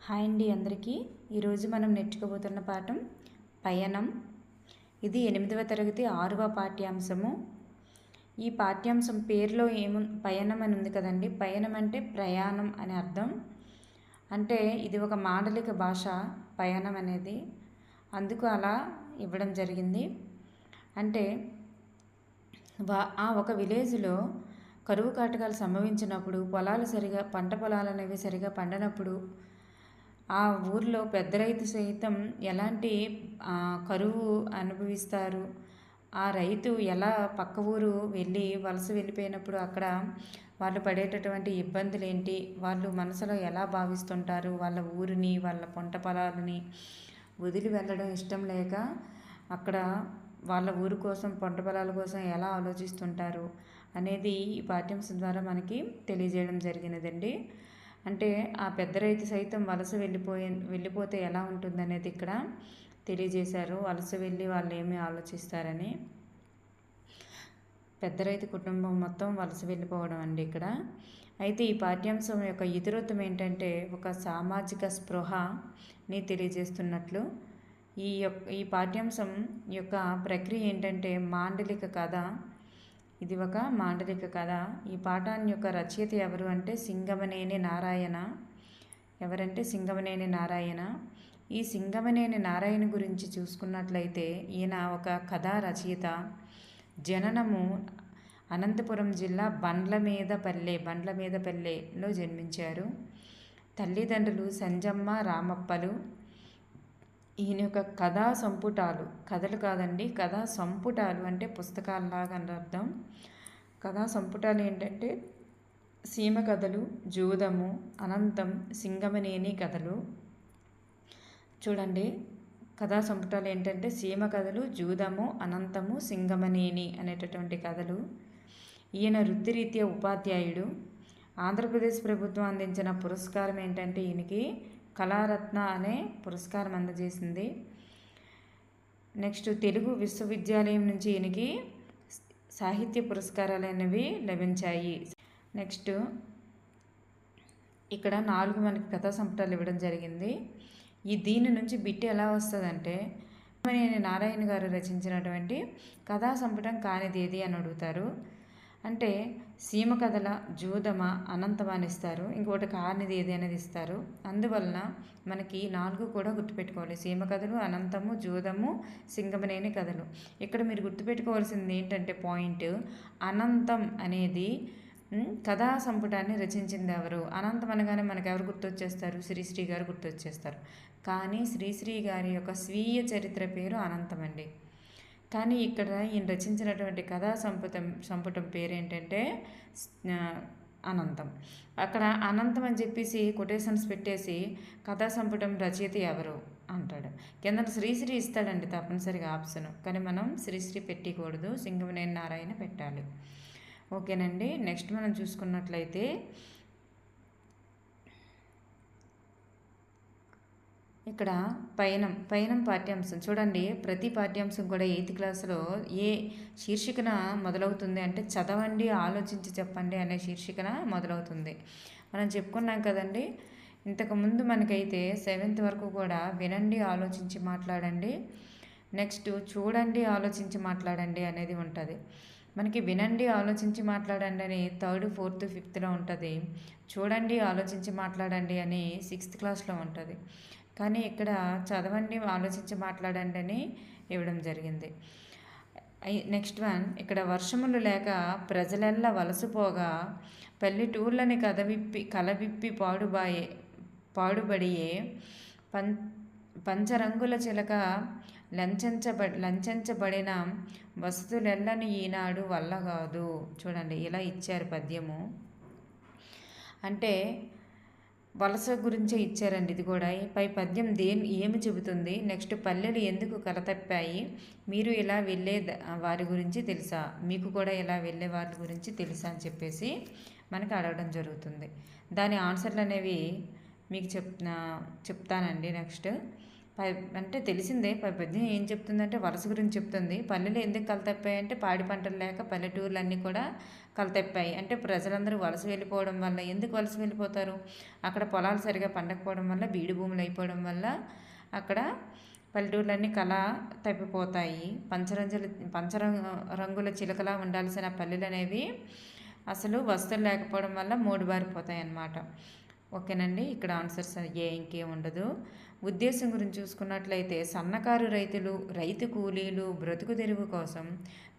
Hi అండి అందరికీ. ఈరోజు మనం నేర్చుకోబోతున్న పాఠం పయనం. ఇది 8వ తరగతి 6వ పాఠ్యాంశము. ఈ పాఠ్యాంశం పేరులో పయనం అని ఉంది కదండి. పయనం అంటే ప్రయాణం అని అర్థం. అంటే ఇది ఒక మాండలిక భాష పయనం అనేది, అందుకు అలా ఇవ్వడం జరిగింది. అంటే ఒక విలేజ్లో కరువు కాటకాలు సంభవించినప్పుడు పంట పొలాలు అనేవి సరిగా పండనప్పుడు ఆ ఊర్లో పెద్ద రైతు సైతం ఎలాంటి కరువు అనుభవిస్తారు, ఆ రైతు ఎలా పక్క ఊరు వలస వెళ్ళిపోయినప్పుడు అక్కడ వాళ్ళు పడేటటువంటి ఇబ్బందులు ఏంటి, వాళ్ళు మనసులో ఎలా భావిస్తుంటారు, వాళ్ళ ఊరిని వాళ్ళ పంట పొలాలని వదిలి వెళ్ళడం ఇష్టం లేక అక్కడ వాళ్ళ ఊరు కోసం పంట పొలాల కోసం ఎలా ఆలోచిస్తుంటారు అనేది ఈ పాఠ్యాంశం ద్వారా మనకి తెలియజేయడం జరిగినదండి. అంటే ఆ పెద్ద రైతు సైతం వలస వెళ్ళిపోతే ఎలా ఉంటుందనేది ఇక్కడ తెలియజేశారు. వలస వెళ్ళి వాళ్ళు ఏమి ఆలోచిస్తారని. పెద్ద రైతు కుటుంబం మొత్తం వలస వెళ్ళిపోవడం అండి ఇక్కడ. అయితే ఈ పాఠ్యాంశం యొక్క ఇతివృత్తం ఏంటంటే ఒక సామాజిక స్పృహని తెలియజేస్తున్నట్లు. ఈ పాఠ్యాంశం యొక్క ప్రక్రియ ఏంటంటే మాండలిక కథ. ఇది ఒక మాండలిక కథ. ఈ పాఠాన్ని యొక్క రచయిత ఎవరు అంటే సింగమనేని నారాయణ. ఎవరంటే సింగమనేని నారాయణ. ఈ సింగమనేని నారాయణ గురించి చూసుకున్నట్లయితే ఈయన ఒక కథా రచయిత. జననము అనంతపురం జిల్లా బండ్లమీదపల్లెలో జన్మించారు. తల్లిదండ్రులు సంజమ్మ రామప్పలు. ఈయన యొక్క కథా సంపుటాలు, కథలు కాదండి, కథా సంపుటాలు అంటే పుస్తకాలలాగా అని అర్థం. కథా సంపుటాలు ఏంటంటే సీమ కథలు, జూదము, అనంతం, సింగమనేని కథలు. చూడండి, కథా సంపుటాలు ఏంటంటే సీమ కథలు, జూదము, అనంతము, సింగమనేని అనేటటువంటి కథలు. ఈయన వృత్తిరీత్యా ఉపాధ్యాయుడు. ఆంధ్రప్రదేశ్ ప్రభుత్వం అందించిన పురస్కారం ఏంటంటే ఈయనకి కళారత్న అనే పురస్కారం అందజేసింది. నెక్స్ట్ తెలుగు విశ్వవిద్యాలయం నుంచి ఈయనకి సాహిత్య పురస్కారాలు అనేవి లభించాయి. నెక్స్ట్ ఇక్కడ 4 మనకి కథా సంపుటాలు ఇవ్వడం జరిగింది. దీని నుంచి బిట్ ఎలా వస్తుందంటే సింగమనేని నారాయణ గారు రచించినటువంటి కథా సంపుటం కానిది ఏది అని అడుగుతారు. అంటే సీమ కథల, జూదమ, అనంతం అని ఇస్తారు. ఇంకోటి కానిది ఏది అనేది ఇస్తారు. అందువలన మనకి 4 కూడా గుర్తుపెట్టుకోవాలి. సీమ కథలు, అనంతము, జూదము, సింగమనేని కథలు. ఇక్కడ మీరు గుర్తుపెట్టుకోవాల్సింది ఏంటంటే పాయింట్, అనంతం అనేది కథా సంపుటాన్ని రచించింది ఎవరు? అనంతం అనగానే మనకు ఎవరు గుర్తొచ్చేస్తారు? శ్రీశ్రీ గారు గుర్తొచ్చేస్తారు. కానీ శ్రీశ్రీ గారి యొక్క స్వీయ చరిత్ర పేరు అనంతం అండి. కానీ ఇక్కడ ఈయన రచించినటువంటి కథా సంపుటం పేరు ఏంటంటే అనంతం. అక్కడ అనంతం అని చెప్పేసి కొటేషన్స్ పెట్టేసి కథా సంపుటం రచయిత ఎవరు అంటాడు. కింద శ్రీశ్రీ ఇస్తాడండి తప్పనిసరిగా ఆప్షన్. కానీ మనం శ్రీశ్రీ పెట్టకూడదు, సింగమనేని నారాయణ పెట్టాలి. ఓకేనండి. నెక్స్ట్ మనం చూసుకున్నట్లయితే ఇక్కడ పయనం పాఠ్యాంశం చూడండి. ప్రతి పాఠ్యాంశం కూడా 8th క్లాస్లో ఏ శీర్షికన మొదలవుతుంది అంటే చదవండి, ఆలోచించి చెప్పండి అనే శీర్షికన మొదలవుతుంది. మనం చెప్పుకున్నాం కదండి ఇంతకుముందు. మనకైతే 7th వరకు కూడా వినండి, ఆలోచించి మాట్లాడండి, నెక్స్ట్ చూడండి, ఆలోచించి మాట్లాడండి అనేది ఉంటుంది. మనకి వినండి, ఆలోచించి మాట్లాడండి అని 3rd, 4th, 5thలో ఉంటుంది. చూడండి, ఆలోచించి మాట్లాడండి అని 6th క్లాస్లో ఉంటుంది. కానీ ఇక్కడ చదవండి, ఆలోచించి మాట్లాడండి అని ఇవ్వడం జరిగింది. నెక్స్ట్ వన్, ఇక్కడ వర్షములు లేక ప్రజలెల్లా వలసపోగా పల్లెటూర్లని కలవిప్పి పాడుబడియే పంచరంగుల చిలక లంచబడిన వసతులెల్లను ఈనాడు వల్ల కాదు. చూడండి, ఇలా ఇచ్చారు పద్యము. అంటే వలస గురించే ఇచ్చారండి ఇది కూడా. పై పద్యం ఏమి చెబుతుంది? నెక్స్ట్ పల్లెలు ఎందుకు కలతప్పాయి? మీరు ఇలా వెళ్ళే వారి గురించి తెలుసా? మీకు కూడా ఇలా వెళ్ళే వారి గురించి తెలుసా అని చెప్పేసి మనకు అడగడం జరుగుతుంది. దాని ఆన్సర్లు అనేవి మీకు చెప్తానండి. నెక్స్ట్ పై అంటే తెలిసిందే పద్యం ఏం చెప్తుందంటే వలస గురించి చెప్తుంది. పల్లెలు ఎందుకు కలతప్పాయంటే పాడి పంటలు లేక పల్లెటూర్లన్నీ కూడా కలతప్పాయి. అంటే ప్రజలందరూ వలస వెళ్ళిపోవడం వల్ల, ఎందుకు వలస వెళ్ళిపోతారు? అక్కడ పొలాలు సరిగా పండకపోవడం వల్ల, బీడు భూములు అయిపోవడం వల్ల అక్కడ పల్లెటూర్లన్నీ తప్పిపోతాయి. పంచరంగుల చిలకలా ఉండాల్సిన పల్లెలు అనేవి అసలు వస్తువులు లేకపోవడం వల్ల మూడుబారిపోతాయి అన్నమాట. ఓకేనండి, ఇక్కడ ఆన్సర్స్ ఇంకేం ఉండదు. ఉద్దేశం గురించి చూసుకున్నట్లయితే సన్నకారు రైతులు, రైతు కూలీలు బ్రతుకు తెరువు కోసం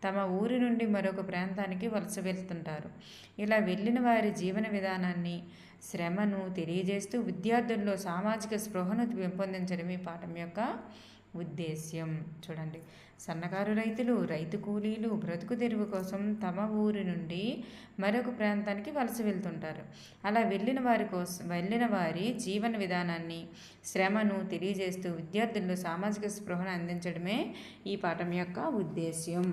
తమ ఊరి నుండి మరొక ప్రాంతానికి వలస వెళ్తుంటారు. ఇలా వెళ్ళిన వారి జీవన విధానాన్ని, శ్రమను తెలియజేస్తూ విద్యార్థుల్లో సామాజిక స్పృహను పెంపొందించడం ఈ పాఠం యొక్క ఉద్దేశ్యం. చూడండి, సన్నకారు రైతులు, రైతు కూలీలు బ్రతుకు తెరువు కోసం తమ ఊరి నుండి మరొక ప్రాంతానికి వలస వెళ్తుంటారు. అలా వెళ్ళిన వారి జీవన విధానాన్ని, శ్రమను తెలియజేస్తూ విద్యార్థుల్లో సామాజిక స్పృహను అందించడమే ఈ పాఠం యొక్క ఉద్దేశ్యం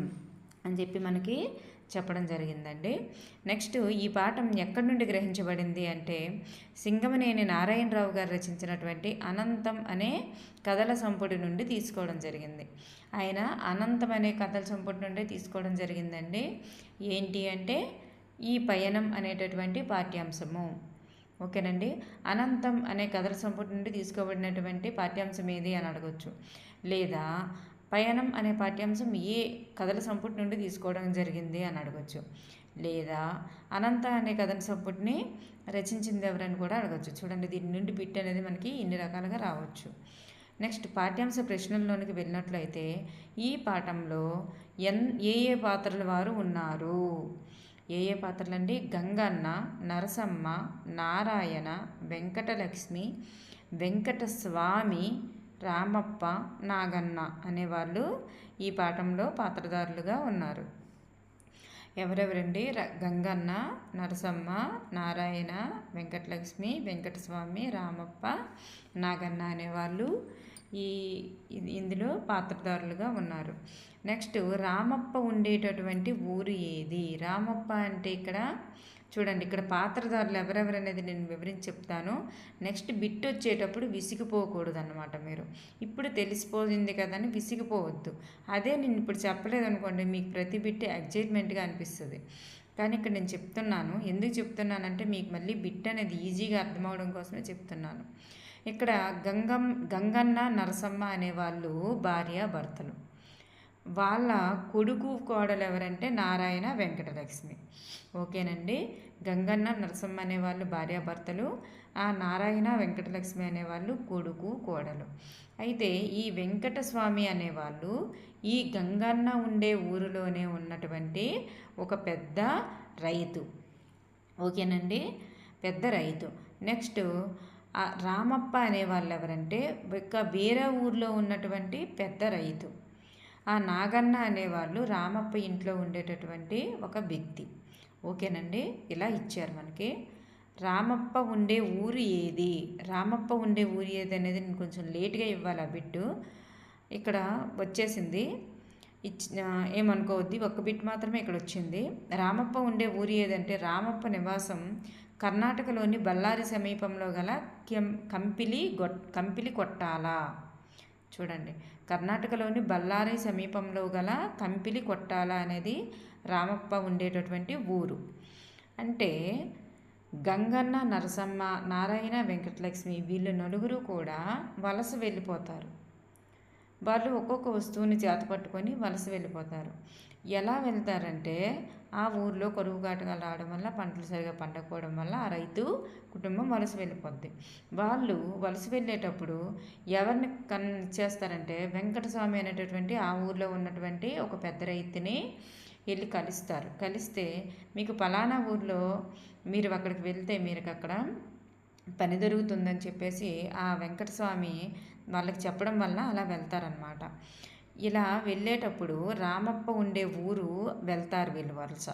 అని చెప్పి మనకి చెప్పడం జరిగిందండి. నెక్స్ట్, ఈ పాఠం ఎక్కడి నుండి గ్రహించబడింది అంటే సింగమనేని నారాయణరావు గారు రచించినటువంటి అనంతం అనే కథల సంపుటి నుండి తీసుకోవడం జరిగింది. ఆయన అనంతం అనే కథల సంపుటి నుండి తీసుకోవడం జరిగిందండి. ఏంటి అంటే ఈ పయనం అనేటటువంటి పాఠ్యాంశము. ఓకేనండి, అనంతం అనే కథల సంపుటి నుండి తీసుకోబడినటువంటి పాఠ్యాంశం ఏది అని అడగచ్చు. లేదా పయనం అనే పాఠ్యాంశం ఏ కథల సంపుటి నుండి తీసుకోవడం జరిగింది అని అడగచ్చు. లేదా అనంత అనే కథల సంపుటిని రచించింది ఎవరని కూడా అడగచ్చు. చూడండి, దీని నుండి బిట్ అనేది మనకి ఇన్ని రకాలుగా రావచ్చు. నెక్స్ట్, పాఠ్యాంశ ప్రశ్నల్లోనికి వెళ్ళినట్లయితే ఈ పాఠంలో ఏ పాత్రల వారు ఉన్నారు? ఏ పాత్రలు అండి? గంగన్న, నరసమ్మ, నారాయణ, వెంకటలక్ష్మి, వెంకటస్వామి, రామప్ప, నాగన్న అనేవాళ్ళు ఈ పాఠంలో పాత్రధారులుగా ఉన్నారు. ఎవరెవరండి? గంగన్న, నరసమ్మ, నారాయణ, వెంకటలక్ష్మి, వెంకటస్వామి, రామప్ప, నాగన్న అనేవాళ్ళు ఇందులో పాత్రధారులుగా ఉన్నారు. నెక్స్ట్, రామప్ప ఉండేటటువంటి ఊరు ఏది? రామప్ప అంటే ఇక్కడ చూడండి, ఇక్కడ పాత్రధారులు ఎవరెవరు అనేది నేను వివరించి చెప్తాను. నెక్స్ట్ బిట్ వచ్చేటప్పుడు విసిగిపోకూడదు అన్నమాట. మీరు ఇప్పుడు తెలిసిపోయింది కదా అని విసిగిపోవద్దు. అదే నేను ఇప్పుడు చెప్పలేదు అనుకోండి, మీకు ప్రతి బిట్ ఎగ్జైట్మెంట్గా అనిపిస్తుంది. కానీ ఇక్కడ నేను చెప్తున్నాను. ఎందుకు చెప్తున్నానంటే మీకు మళ్ళీ బిట్ అనేది ఈజీగా అర్థమవడం కోసమే చెప్తున్నాను. ఇక్కడ గంగన్న, నరసమ్మ అనేవాళ్ళు భార్య భర్తలు. వాళ్ళ కొడుకు కోడలు ఎవరంటే నారాయణ, వెంకటలక్ష్మి. ఓకేనండి, గంగన్న, నరసమ్మ అనేవాళ్ళు భార్యాభర్తలు. ఆ నారాయణ, వెంకటలక్ష్మి అనేవాళ్ళు కొడుకు కోడలు. అయితే ఈ వెంకటస్వామి అనేవాళ్ళు ఈ గంగన్న ఉండే ఊరిలోనే ఉన్నటువంటి ఒక పెద్ద రైతు. ఓకేనండి, పెద్ద రైతు. నెక్స్ట్, రామప్ప అనేవాళ్ళు ఎవరంటే వేరే ఊరిలో ఉన్నటువంటి పెద్ద రైతు. ఆ నాగన్న అనేవాళ్ళు రామప్ప ఇంట్లో ఉండేటటువంటి ఒక వ్యక్తి. ఓకేనండి, ఇలా ఇచ్చారు మనకి. రామప్ప ఉండే ఊరు ఏది? రామప్ప ఉండే ఊరు ఏది అనేది నేను కొంచెం లేట్గా ఇవ్వాలి ఆ బిట్టు. ఇక్కడ వచ్చేసింది, ఏమనుకోవద్ది, ఒక్క బిట్ మాత్రమే ఇక్కడ వచ్చింది. రామప్ప ఉండే ఊరు ఏదంటే రామప్ప నివాసం కర్ణాటకలోని బళ్ళారి సమీపంలో గల కంపిలి కొట్టాల. చూడండి, కర్ణాటకలోని బళ్ళారి సమీపంలో గల కంపిలి కొట్టాల అనేది రామప్ప ఉండేటటువంటి ఊరు. అంటే గంగన్న, నరసమ్మ, నారాయణ, వెంకటలక్ష్మి వీళ్ళు నలుగురు కూడా వలస వెళ్ళిపోతారు. వాళ్ళు ఒక్కొక్క వస్తువుని చేతపట్టుకొని వలస వెళ్ళిపోతారు. ఎలా వెళ్తారంటే ఆ ఊర్లో కరువు కాటకాలు రావడం వల్ల, పంటలు సరిగా పండకపోవడం వల్ల ఆ రైతు కుటుంబం వలస వెళ్ళిపోద్ది. వాళ్ళు వలస వెళ్ళేటప్పుడు ఎవరిని చేస్తారంటే వెంకటస్వామి అనేటటువంటి ఆ ఊర్లో ఉన్నటువంటి ఒక పెద్ద రైతుని వెళ్ళి కలుస్తారు. కలిస్తే మీకు పలానా ఊర్లో మీరు అక్కడికి వెళ్తే మీకు అక్కడ పని దొరుకుతుందని చెప్పేసి ఆ వెంకటస్వామి వాళ్ళకి చెప్పడం వల్ల అలా వెళ్తారనమాట. ఇలా వెళ్ళేటప్పుడు రామప్ప ఉండే ఊరు వెళ్తారు వీళ్ళు వలస.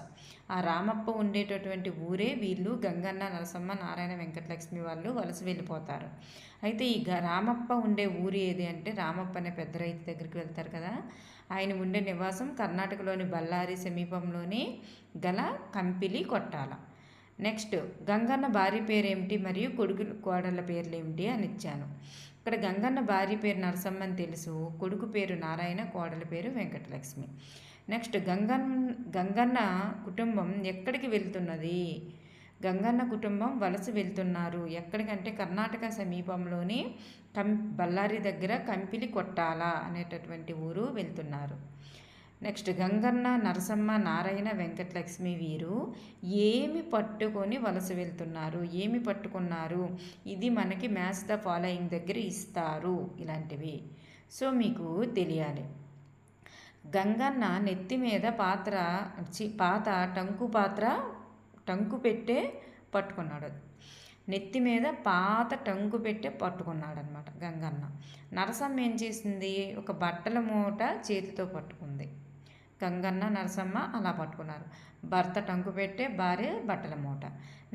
ఆ రామప్ప ఉండేటటువంటి ఊరే వీళ్ళు గంగన్న, నరసమ్మ, నారాయణ, వెంకటలక్ష్మి వాళ్ళు వలస వెళ్ళిపోతారు. అయితే ఈ రామప్ప ఉండే ఊరు ఏది అంటే రామప్ప అనే పెద్ద రైతు దగ్గరికి వెళ్తారు కదా, ఆయన ఉండే నివాసం కర్ణాటకలోని బళ్ళారి సమీపంలోని గల కంపిలి కొట్టాల. నెక్స్ట్ గంగన్న భార్య పేరు ఏమిటి మరియు కొడుకు కోడళ్ళ పేర్లు ఏమిటి అని ఇచ్చాను. ఇక్కడ గంగన్న భార్య పేరు నరసమ్మ అని తెలుసు, కొడుకు పేరు నారాయణ, కోడల పేరు వెంకటలక్ష్మి. నెక్స్ట్ గంగన్న కుటుంబం ఎక్కడికి వెళ్తున్నది? గంగన్న కుటుంబం వలస వెళ్తున్నారు. ఎక్కడికంటే కర్ణాటక సమీపంలోని బళ్ళారి దగ్గర కంపిలి కొట్టాల అనేటటువంటి ఊరు వెళ్తున్నారు. నెక్స్ట్ గంగన్న, నరసమ్మ, నారాయణ, వెంకటలక్ష్మి వీరు ఏమి పట్టుకొని వలస వెళ్తున్నారు? ఏమి పట్టుకున్నారు? ఇది మనకి మ్యాచ్ ద ఫాలోయింగ్ దగ్గర ఇస్తారు ఇలాంటివి. సో మీకు తెలియాలి. గంగన్న నెత్తి మీద పాత టంకు పెట్టే పట్టుకున్నాడు. నెత్తి మీద పాత టంకు పెట్టే పట్టుకున్నాడు అనమాట గంగన్న. నరసమ్మ ఏం చేసింది? ఒక బట్టల మూట చేతితో పట్టుకుంది. గంగన్న, నరసమ్మ అలా పట్టుకున్నారు. భర్త టంకు పెట్టే, భార్య బట్టల మూట.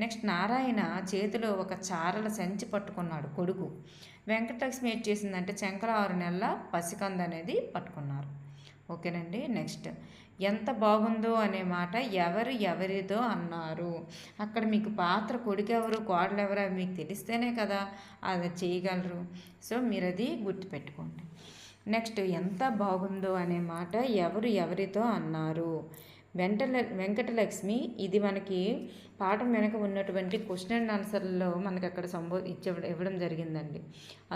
నెక్స్ట్ నారాయణ చేతిలో ఒక చారల సంచి పట్టుకున్నాడు, కొడుకు. వెంకటలక్ష్మి ఏం చేసిందంటే చెంకల 6 నెలల పసికంద అనేది పట్టుకున్నారు. ఓకేనండి. నెక్స్ట్ ఎంత బాగుందో అనే మాట ఎవరిదో అన్నారు. అక్కడ మీకు పాత్ర కొడుకెవరు, కోడలెవరు అవి మీకు తెలిస్తేనే కదా అది చేయగలరు. సో మీరు అది గుర్తుపెట్టుకోండి. నెక్స్ట్ ఎంత బాగుందో అనే మాట ఎవరితో అన్నారు. వెంకటలక్ష్మి ఇది మనకి పాఠం వెనక ఉన్నటువంటి క్వశ్చన్ అండ్ ఆన్సర్లో మనకి అక్కడ ఇవ్వడం జరిగిందండి.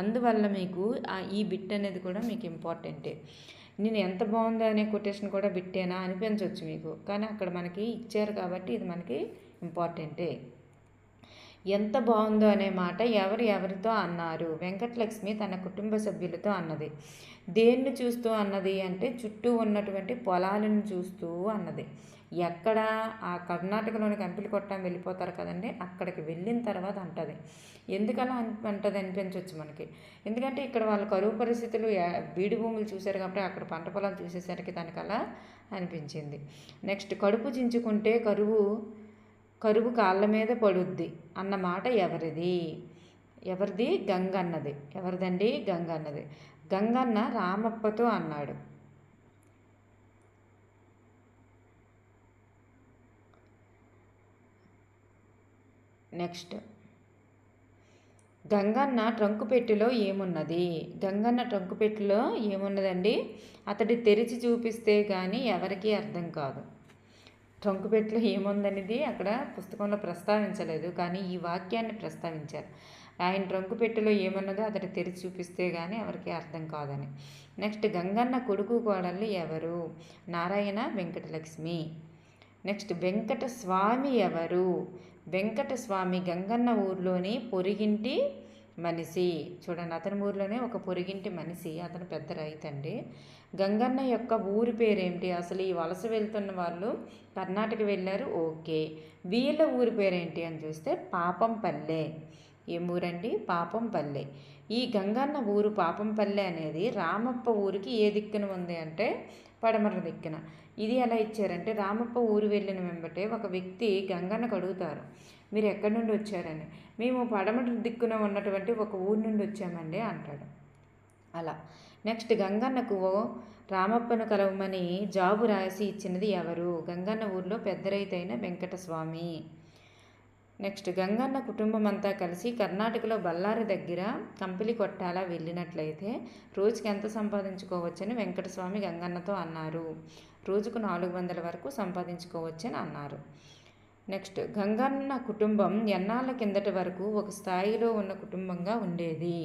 అందువల్ల మీకు ఈ బిట్ అనేది కూడా మీకు ఇంపార్టెంటే. నేను ఎంత బాగుందో అనే కొటేషన్ కూడా బిట్టేనా అనిపించవచ్చు మీకు, కానీ అక్కడ మనకి ఇచ్చారు కాబట్టి ఇది మనకి ఇంపార్టెంటే. ఎంత బాగుందో అనే మాట ఎవరితో అన్నారు? వెంకటలక్ష్మి తన కుటుంబ సభ్యులతో అన్నది. దేన్ని చూస్తూ అన్నది అంటే చుట్టూ ఉన్నటువంటి పొలాలను చూస్తూ అన్నది. ఎక్కడ? ఆ కర్ణాటకలోని కంపిలి కొట్టం వెళ్ళిపోతారు కదండి, అక్కడికి వెళ్ళిన తర్వాత అంటది. ఎందుకలా అంటది అనిపించవచ్చు మనకి, ఎందుకంటే ఇక్కడ వాళ్ళ కరువు పరిస్థితులు బీడు భూములు చూశారు కాబట్టి అక్కడ పంట పొలాలు చూసేసరికి తనకు అలా అనిపించింది. నెక్స్ట్ కడుపు చించుకుంటే కరువు కాళ్ళ మీద పడుద్ది అన్న మాట ఎవరిది? గంగన్నది. ఎవరిదండి? గంగన్నది. గంగన్న రామప్పతో అన్నాడు. నెక్స్ట్ గంగన్న ట్రంకు పెట్టెలో ఏమున్నది? గంగన్న ట్రంకు పెట్టెలో ఏమున్నదండి? అతడి తెరిచి చూపిస్తే కానీ ఎవరికీ అర్థం కాదు. ట్రంకు పెట్టెలో ఏముందనేది అక్కడ పుస్తకంలో ప్రస్తావించలేదు, కానీ ఈ వాక్యాన్ని ప్రస్తావించారు. ఆయన ట్రంకు పెట్టెలో ఏమన్నదో అతడు తెరిచి చూపిస్తే కానీ ఎవరికి అర్థం కాదని. నెక్స్ట్ గంగన్న కొడుకు కోడళ్ళు ఎవరు? నారాయణ, వెంకటలక్ష్మి. నెక్స్ట్ వెంకటస్వామి ఎవరు? వెంకటస్వామి గంగన్న ఊర్లోని పొరిగింటి మనిషి. చూడండి, అతని ఊరిలోనే ఒక పొరిగింటి మనిషి, అతను పెద్ద రైతండి. గంగన్న యొక్క ఊరి పేరేంటి? అసలు ఈ వలస వెళ్తున్న వాళ్ళు కర్ణాటక వెళ్ళారు, ఓకే. వీళ్ళ ఊరి పేరేంటి అని చూస్తే పాపంపల్లె. ఏం ఊరండి? పాపంపల్లె. ఈ గంగన్న ఊరు పాపంపల్లె అనేది రామప్ప ఊరికి ఏ దిక్కున ఉంది అంటే పడమర దిక్కున. ఇది ఎలా ఇచ్చారంటే రామప్ప ఊరు వెళ్ళిన వెంబటే ఒక వ్యక్తి గంగన్నకు అడుగుతారు, మీరు ఎక్కడి నుండి వచ్చారని. మేము పడమర దిక్కున ఉన్నటువంటి ఒక ఊరు నుండి వచ్చామండి అంటాడు. అలా. నెక్స్ట్ గంగన్నకు రామప్పను కలవమని జాబు రాసి ఇచ్చినది ఎవరు? గంగన్న ఊరిలో పెద్ద రైతైన వెంకటస్వామి. నెక్స్ట్ గంగన్న కుటుంబం అంతా కలిసి కర్ణాటకలో బళ్ళారి దగ్గర కంపిలి కొట్టాల వెళ్ళినట్లయితే రోజుకి ఎంత సంపాదించుకోవచ్చని వెంకటస్వామి గంగన్నతో అన్నారు. రోజుకు 400 వరకు సంపాదించుకోవచ్చని అన్నారు. నెక్స్ట్ గంగన్న కుటుంబం ఎన్నాళ్ళ కిందటి వరకు ఒక స్థాయిలో ఉన్న కుటుంబంగా ఉండేది?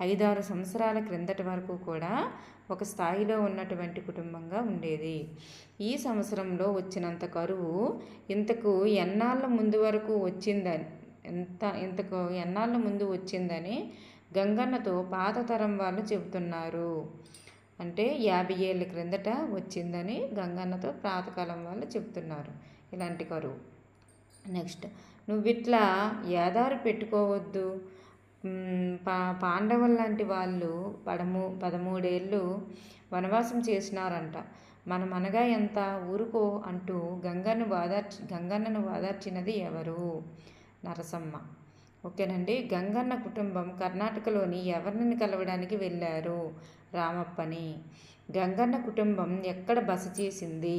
5-6 సంవత్సరాల క్రిందటి వరకు కూడా ఒక స్థాయిలో ఉన్నటువంటి కుటుంబంగా ఉండేది. ఈ సంవత్సరంలో వచ్చినంత కరువు ఇంతకు ఎన్నాళ్ళ ముందు వరకు వచ్చిందని ఎన్నాళ్ళ ముందు వచ్చిందని గంగన్నతో పాత తరం వాళ్ళు చెబుతున్నారు. అంటే 50 ఏళ్ళ క్రిందట వచ్చిందని గంగన్నతో పాతకాలం వాళ్ళు చెబుతున్నారు ఇలాంటి కరువు. నెక్స్ట్ నువ్విట్లా యాదారు పెట్టుకోవద్దు. పాండవులు లాంటి వాళ్ళు 13 ఏళ్ళు వనవాసం చేసినారంట. మనమనగా ఎంత ఊరుకో అంటూ గంగన్నను వాదార్చినది ఎవరు? నరసమ్మ. ఓకేనండి. గంగన్న కుటుంబం కర్ణాటకలోని ఎవరిని కలవడానికి వెళ్ళారు? రామప్పని. గంగన్న కుటుంబం ఎక్కడ బస చేసింది?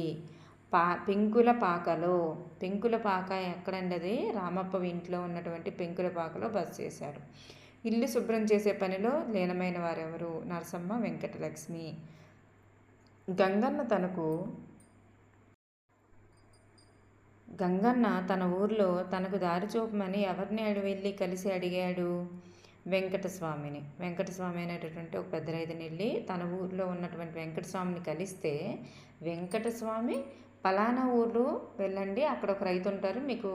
పెంకుల పాకలో. పెంకుల పాక ఎక్కడండి? అది రామప్ప ఇంట్లో ఉన్నటువంటి పెంకుల పాకలో బస చేశాడు. ఇల్లు శుభ్రం చేసే పనిలో లీనమైన వారెవరు? నరసమ్మ, వెంకటలక్ష్మి. గంగన్న తన ఊర్లో తనకు దారి చూపమని ఎవరిని వెళ్ళి కలిసి అడిగాడు? వెంకటస్వామిని. వెంకటస్వామి అనేటటువంటి ఒక పెద్ద రైతుని వెళ్ళి తన ఊర్లో ఉన్నటువంటి వెంకటస్వామిని కలిస్తే, వెంకటస్వామి పలానా ఊర్లో వెళ్ళండి, అక్కడ ఒక రైతు ఉంటారు, మీకు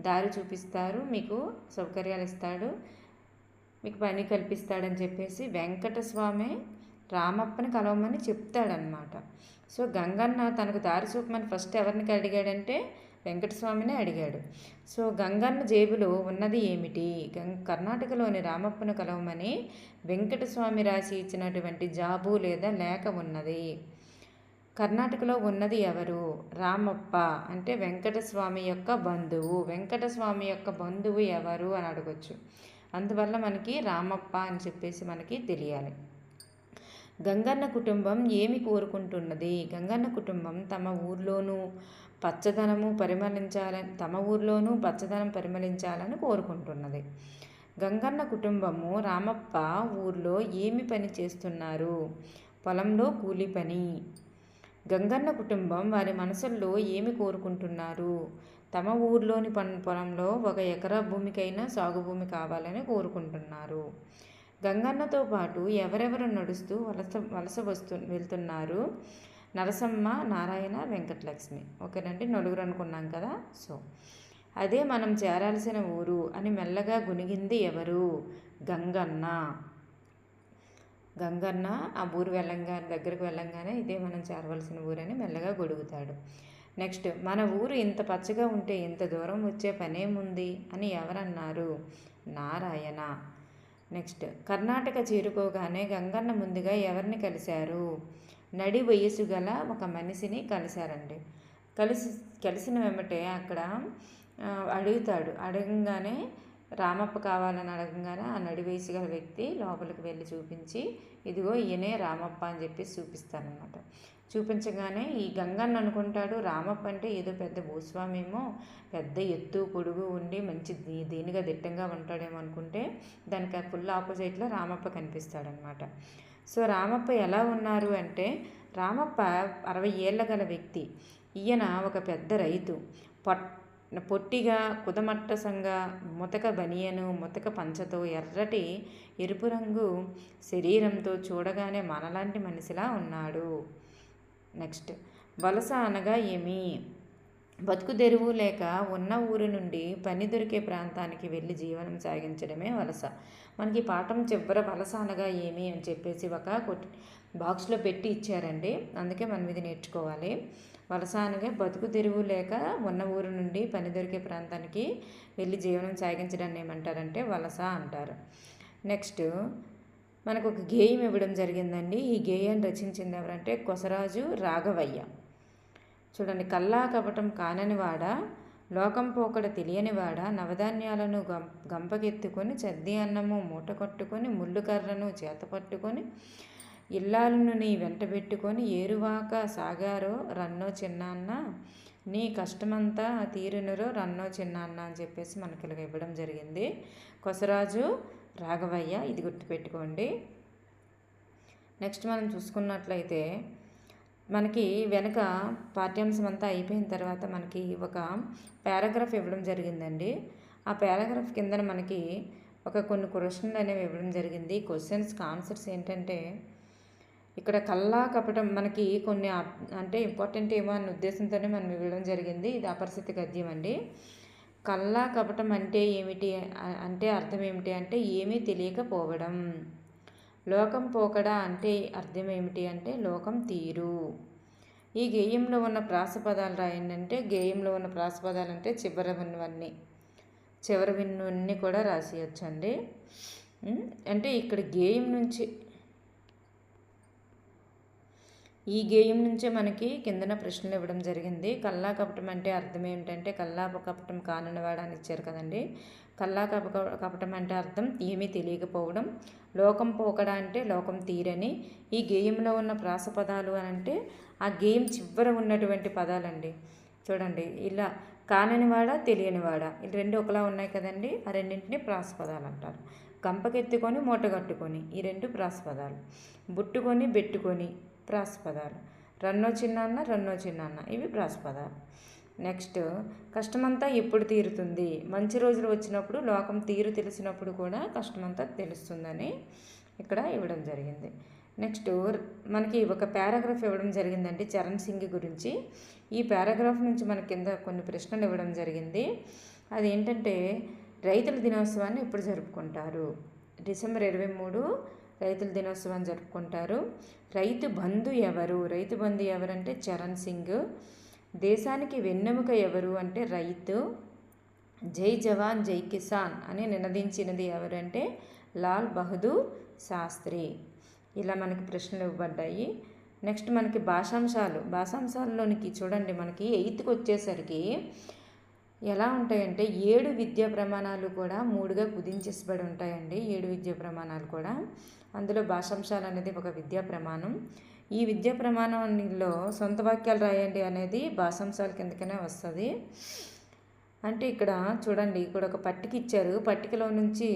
దారి చూపిస్తారు, మీకు సౌకర్యాలు ఇస్తాడు, మీకు పని కల్పిస్తాడని చెప్పేసి వెంకటస్వామి రామప్పని కలవమని చెప్తాడనమాట. సో గంగన్న తనకు దారి చూపమని ఫస్ట్ ఎవరిని అడిగాడంటే వెంకటస్వామిని అడిగాడు. సో గంగన్న జేబులో ఉన్నది ఏమిటి? కర్ణాటకలోని రామప్పను కలవమని వెంకటస్వామి రాసి ఇచ్చినటువంటి జాబు లేదా లేఖ ఉన్నది. కర్ణాటకలో ఉన్నది ఎవరు? రామప్ప. అంటే వెంకటస్వామి యొక్క బంధువు. వెంకటస్వామి యొక్క బంధువు ఎవరు అని అడగొచ్చు. అందువల్ల మనకి రామప్ప అని చెప్పేసి మనకి తెలియాలి. గంగన్న కుటుంబం ఏమి కోరుకుంటున్నది? గంగన్న కుటుంబం తమ ఊర్లోనూ పచ్చదనం పరిమళించాలని కోరుకుంటున్నది. గంగన్న కుటుంబము రామప్ప ఊర్లో ఏమి పని చేస్తున్నారు? పొలంలో కూలి పని. గంగన్న కుటుంబం వారి మనసుల్లో ఏమి కోరుకుంటున్నారు? తమ ఊర్లోని పొలంలో 1 ఎకరా భూమికైనా సాగు భూమి కావాలని కోరుకుంటున్నారు. గంగన్నతో పాటు ఎవరెవరు నడుస్తూ వెళ్తున్నారు? నరసమ్మ, నారాయణ, వెంకటలక్ష్మి. ఓకేనండి, నలుగురు అనుకున్నాం కదా. సో అదే మనం చేరాల్సిన ఊరు అని మెల్లగా గునిగింది ఎవరు? గంగన్న. గంగన్న ఆ ఊరు దగ్గరకు వెళ్ళంగానే ఇదే మనం చేరవలసిన ఊరని మెల్లగా గొడుగుతాడు. నెక్స్ట్, మన ఊరు ఇంత పచ్చగా ఉంటే ఇంత దూరం వచ్చే పనేముంది అని ఎవరన్నారు? నారాయణ. నెక్స్ట్, కర్ణాటక చేరుకోగానే గంగన్న ముందుగా ఎవరిని కలిశారు? నడి వయసు గల ఒక మనిషిని కలిశారండి. కలిసిన వెంబటే అక్కడ అడుగుతాడు. అడగంగానే రామప్ప కావాలని అడగంగానే ఆ నడి వయసు గల వ్యక్తి లోపలికి వెళ్ళి చూపించి, ఇదిగో ఈయనే రామప్ప అని చెప్పి చూపిస్తారనమాట. చూపించగానే ఈ గంగన్న అనుకుంటాడు రామప్ప అంటే ఏదో పెద్ద భూస్వామేమో, పెద్ద ఎత్తు పొడుగు ఉండి మంచి దీనిగా దిట్టంగా ఉంటాడేమో అనుకుంటే దానికి ఫుల్ ఆపోజిట్లో రామప్ప కనిపిస్తాడనమాట. సో రామప్ప ఎలా ఉన్నారు అంటే, రామప్ప 60 ఏళ్ళ గల వ్యక్తి. ఈయన ఒక పెద్ద రైతు. పొట్టిగా కుదమట్టసంగా ముతక బనియను, ముతక పంచతో, ఎరుపు రంగు శరీరంతో చూడగానే మనలాంటి మనిషిలా ఉన్నాడు. నెక్స్ట్, వలస అనగా ఏమి? బతుకుదెరువు లేక ఉన్న ఊరు నుండి పని దొరికే ప్రాంతానికి వెళ్ళి జీవనం సాగించడమే వలస. మనకి పాఠం చివర వలస అనగా ఏమి అని చెప్పేసి ఒక బాక్స్లో పెట్టి ఇచ్చారండి. అందుకే మనం ఇది నేర్చుకోవాలి. వలస అనగా బతుకు తెరువు లేక ఉన్న ఊరు నుండి పని దొరికే ప్రాంతానికి వెళ్ళి జీవనం సాగించడాన్ని ఏమంటారంటే వలస అంటారు. నెక్స్ట్, మనకు ఒక గేయం ఇవ్వడం జరిగిందండి. ఈ గేయాన్ని రచించింది ఎవరంటే కొసరాజు రాఘవయ్య. చూడండి, కల్లా కపటం కాననివాడ, లోకం పోకడ తెలియనివాడ, నవధాన్యాలను గంపకెత్తుకొని, చద్ది అన్నము మూట కట్టుకొని, ముళ్ళు కర్రను చేత పట్టుకొని, ఇల్లాలను నీ వెంట పెట్టుకొని, ఏరువాక సాగారో రన్నో చిన్నాన్న, నీ కష్టమంతా తీరునురో రన్నో చిన్నాన్న అని చెప్పేసి మనకి ఇలాగ ఇవ్వడం జరిగింది. కొసరాజు రాఘవయ్య, ఇది గుర్తుపెట్టుకోండి. నెక్స్ట్ మనం చూసుకున్నట్లయితే మనకి వెనక పాఠ్యాంశం అంతా అయిపోయిన తర్వాత మనకి ఒక పారాగ్రాఫ్ ఇవ్వడం జరిగిందండి. ఆ పారాగ్రాఫ్ కింద మనకి కొన్ని క్వశ్చన్లు అనేవి ఇవ్వడం జరిగింది. క్వశ్చన్స్కి ఆన్సర్స్ ఏంటంటే, ఇక్కడ కల్లా కపటం మనకి కొన్ని అంటే ఇంపార్టెంట్ ఏమో అన్న ఉద్దేశంతోనే మనం ఇవ్వడం జరిగింది. ఇది అపరిచిత గద్యం అండి. కల్లా కపటం అంటే ఏమిటి అంటే అర్థం ఏమిటి అంటే ఏమీ తెలియకపోవడం. లోకం పోకడ అంటే అర్థం ఏమిటి అంటే లోకం తీరు. ఈ గేయంలో ఉన్న ప్రాసపదాలు రాయండి అంటే, గేయంలో ఉన్న ప్రాసపదాలు అంటే చివరి విన్నున్ని కూడా రాసియొచ్చండి. అంటే ఇక్కడ ఈ గేయం నుంచే మనకి కిందన ప్రశ్నలు ఇవ్వడం జరిగింది. కల్లా కపటం అంటే అర్థం ఏమిటంటే, కల్లా కపటం కాననివాడు అని ఇచ్చారు కదండి. కల్లా కపటం అంటే అర్థం ఏమీ తెలియకపోవడం. లోకం పోకడ అంటే లోకం తీరని. ఈ గేయంలో ఉన్న ప్రాస పదాలు అని అంటే ఆ గేయం చివర ఉన్నటువంటి పదాలండి. చూడండి, ఇలా కాననివాడ తెలియనివాడ ఈ రెండు ఒకలా ఉన్నాయి కదండి. ఆ రెండింటిని ప్రాస పదాలు అంటారు. కంపకెత్తుకొని మూటగట్టుకొని ఈ రెండు ప్రాస పదాలు. బుట్టుకొని బెట్టుకొని ప్రాస పదాలు. రన్నో చిన్నాన్న రన్నో చిన్నాన్న ఇవి ప్రాస పదాలు. నెక్స్ట్, కష్టమంతా ఎప్పుడు తీరుతుంది. మంచి రోజులు వచ్చినప్పుడు లోకం తీరు తెలిసినప్పుడు కూడా కష్టమంతా తెలుస్తుందని ఇక్కడ ఇవ్వడం జరిగింది. నెక్స్ట్ మనకి ఒక పారాగ్రాఫ్ ఇవ్వడం జరిగిందండి చరణ్ సింగ్ గురించి. ఈ పారాగ్రాఫ్ నుంచి మన కింద కొన్ని ప్రశ్నలు ఇవ్వడం జరిగింది. అది ఏంటంటే, రైతుల దినోత్సవాన్ని ఎప్పుడు జరుపుకుంటారు? డిసెంబర్ 23 రైతుల దినోత్సవాన్ని జరుపుకుంటారు. రైతు బంధు ఎవరు? రైతు బంధు ఎవరంటే చరణ్ సింగ్. దేశానికి వెన్నెముక ఎవరు అంటే రైతు. జై జవాన్ జై కిసాన్ అని నినదించినది ఎవరంటే లాల్ బహదూర్ శాస్త్రి. ఇలా మనకి ప్రశ్నలు ఇవ్వబడ్డాయి. నెక్స్ట్ మనకి భాషాంశాల్లోనికి చూడండి, మనకి 8th వచ్చేసరికి ఎలా ఉంటాయంటే 7 విద్యా ప్రమాణాలు కూడా 3గా కుదించేసబడి ఉంటాయండి. 7 విద్యా ప్రమాణాలు కూడా. అందులో భాషాంశాలు అనేది ఒక విద్యా ప్రమాణం. ఈ విద్యా ప్రమాణంలో సొంత వాక్యాలు రాయండి అనేది భాషాంశాల కిందకనే వస్తుంది. అంటే ఇక్కడ చూడండి, ఇక్కడ ఒక పట్టిక ఇచ్చారు. పట్టికలో నుంచి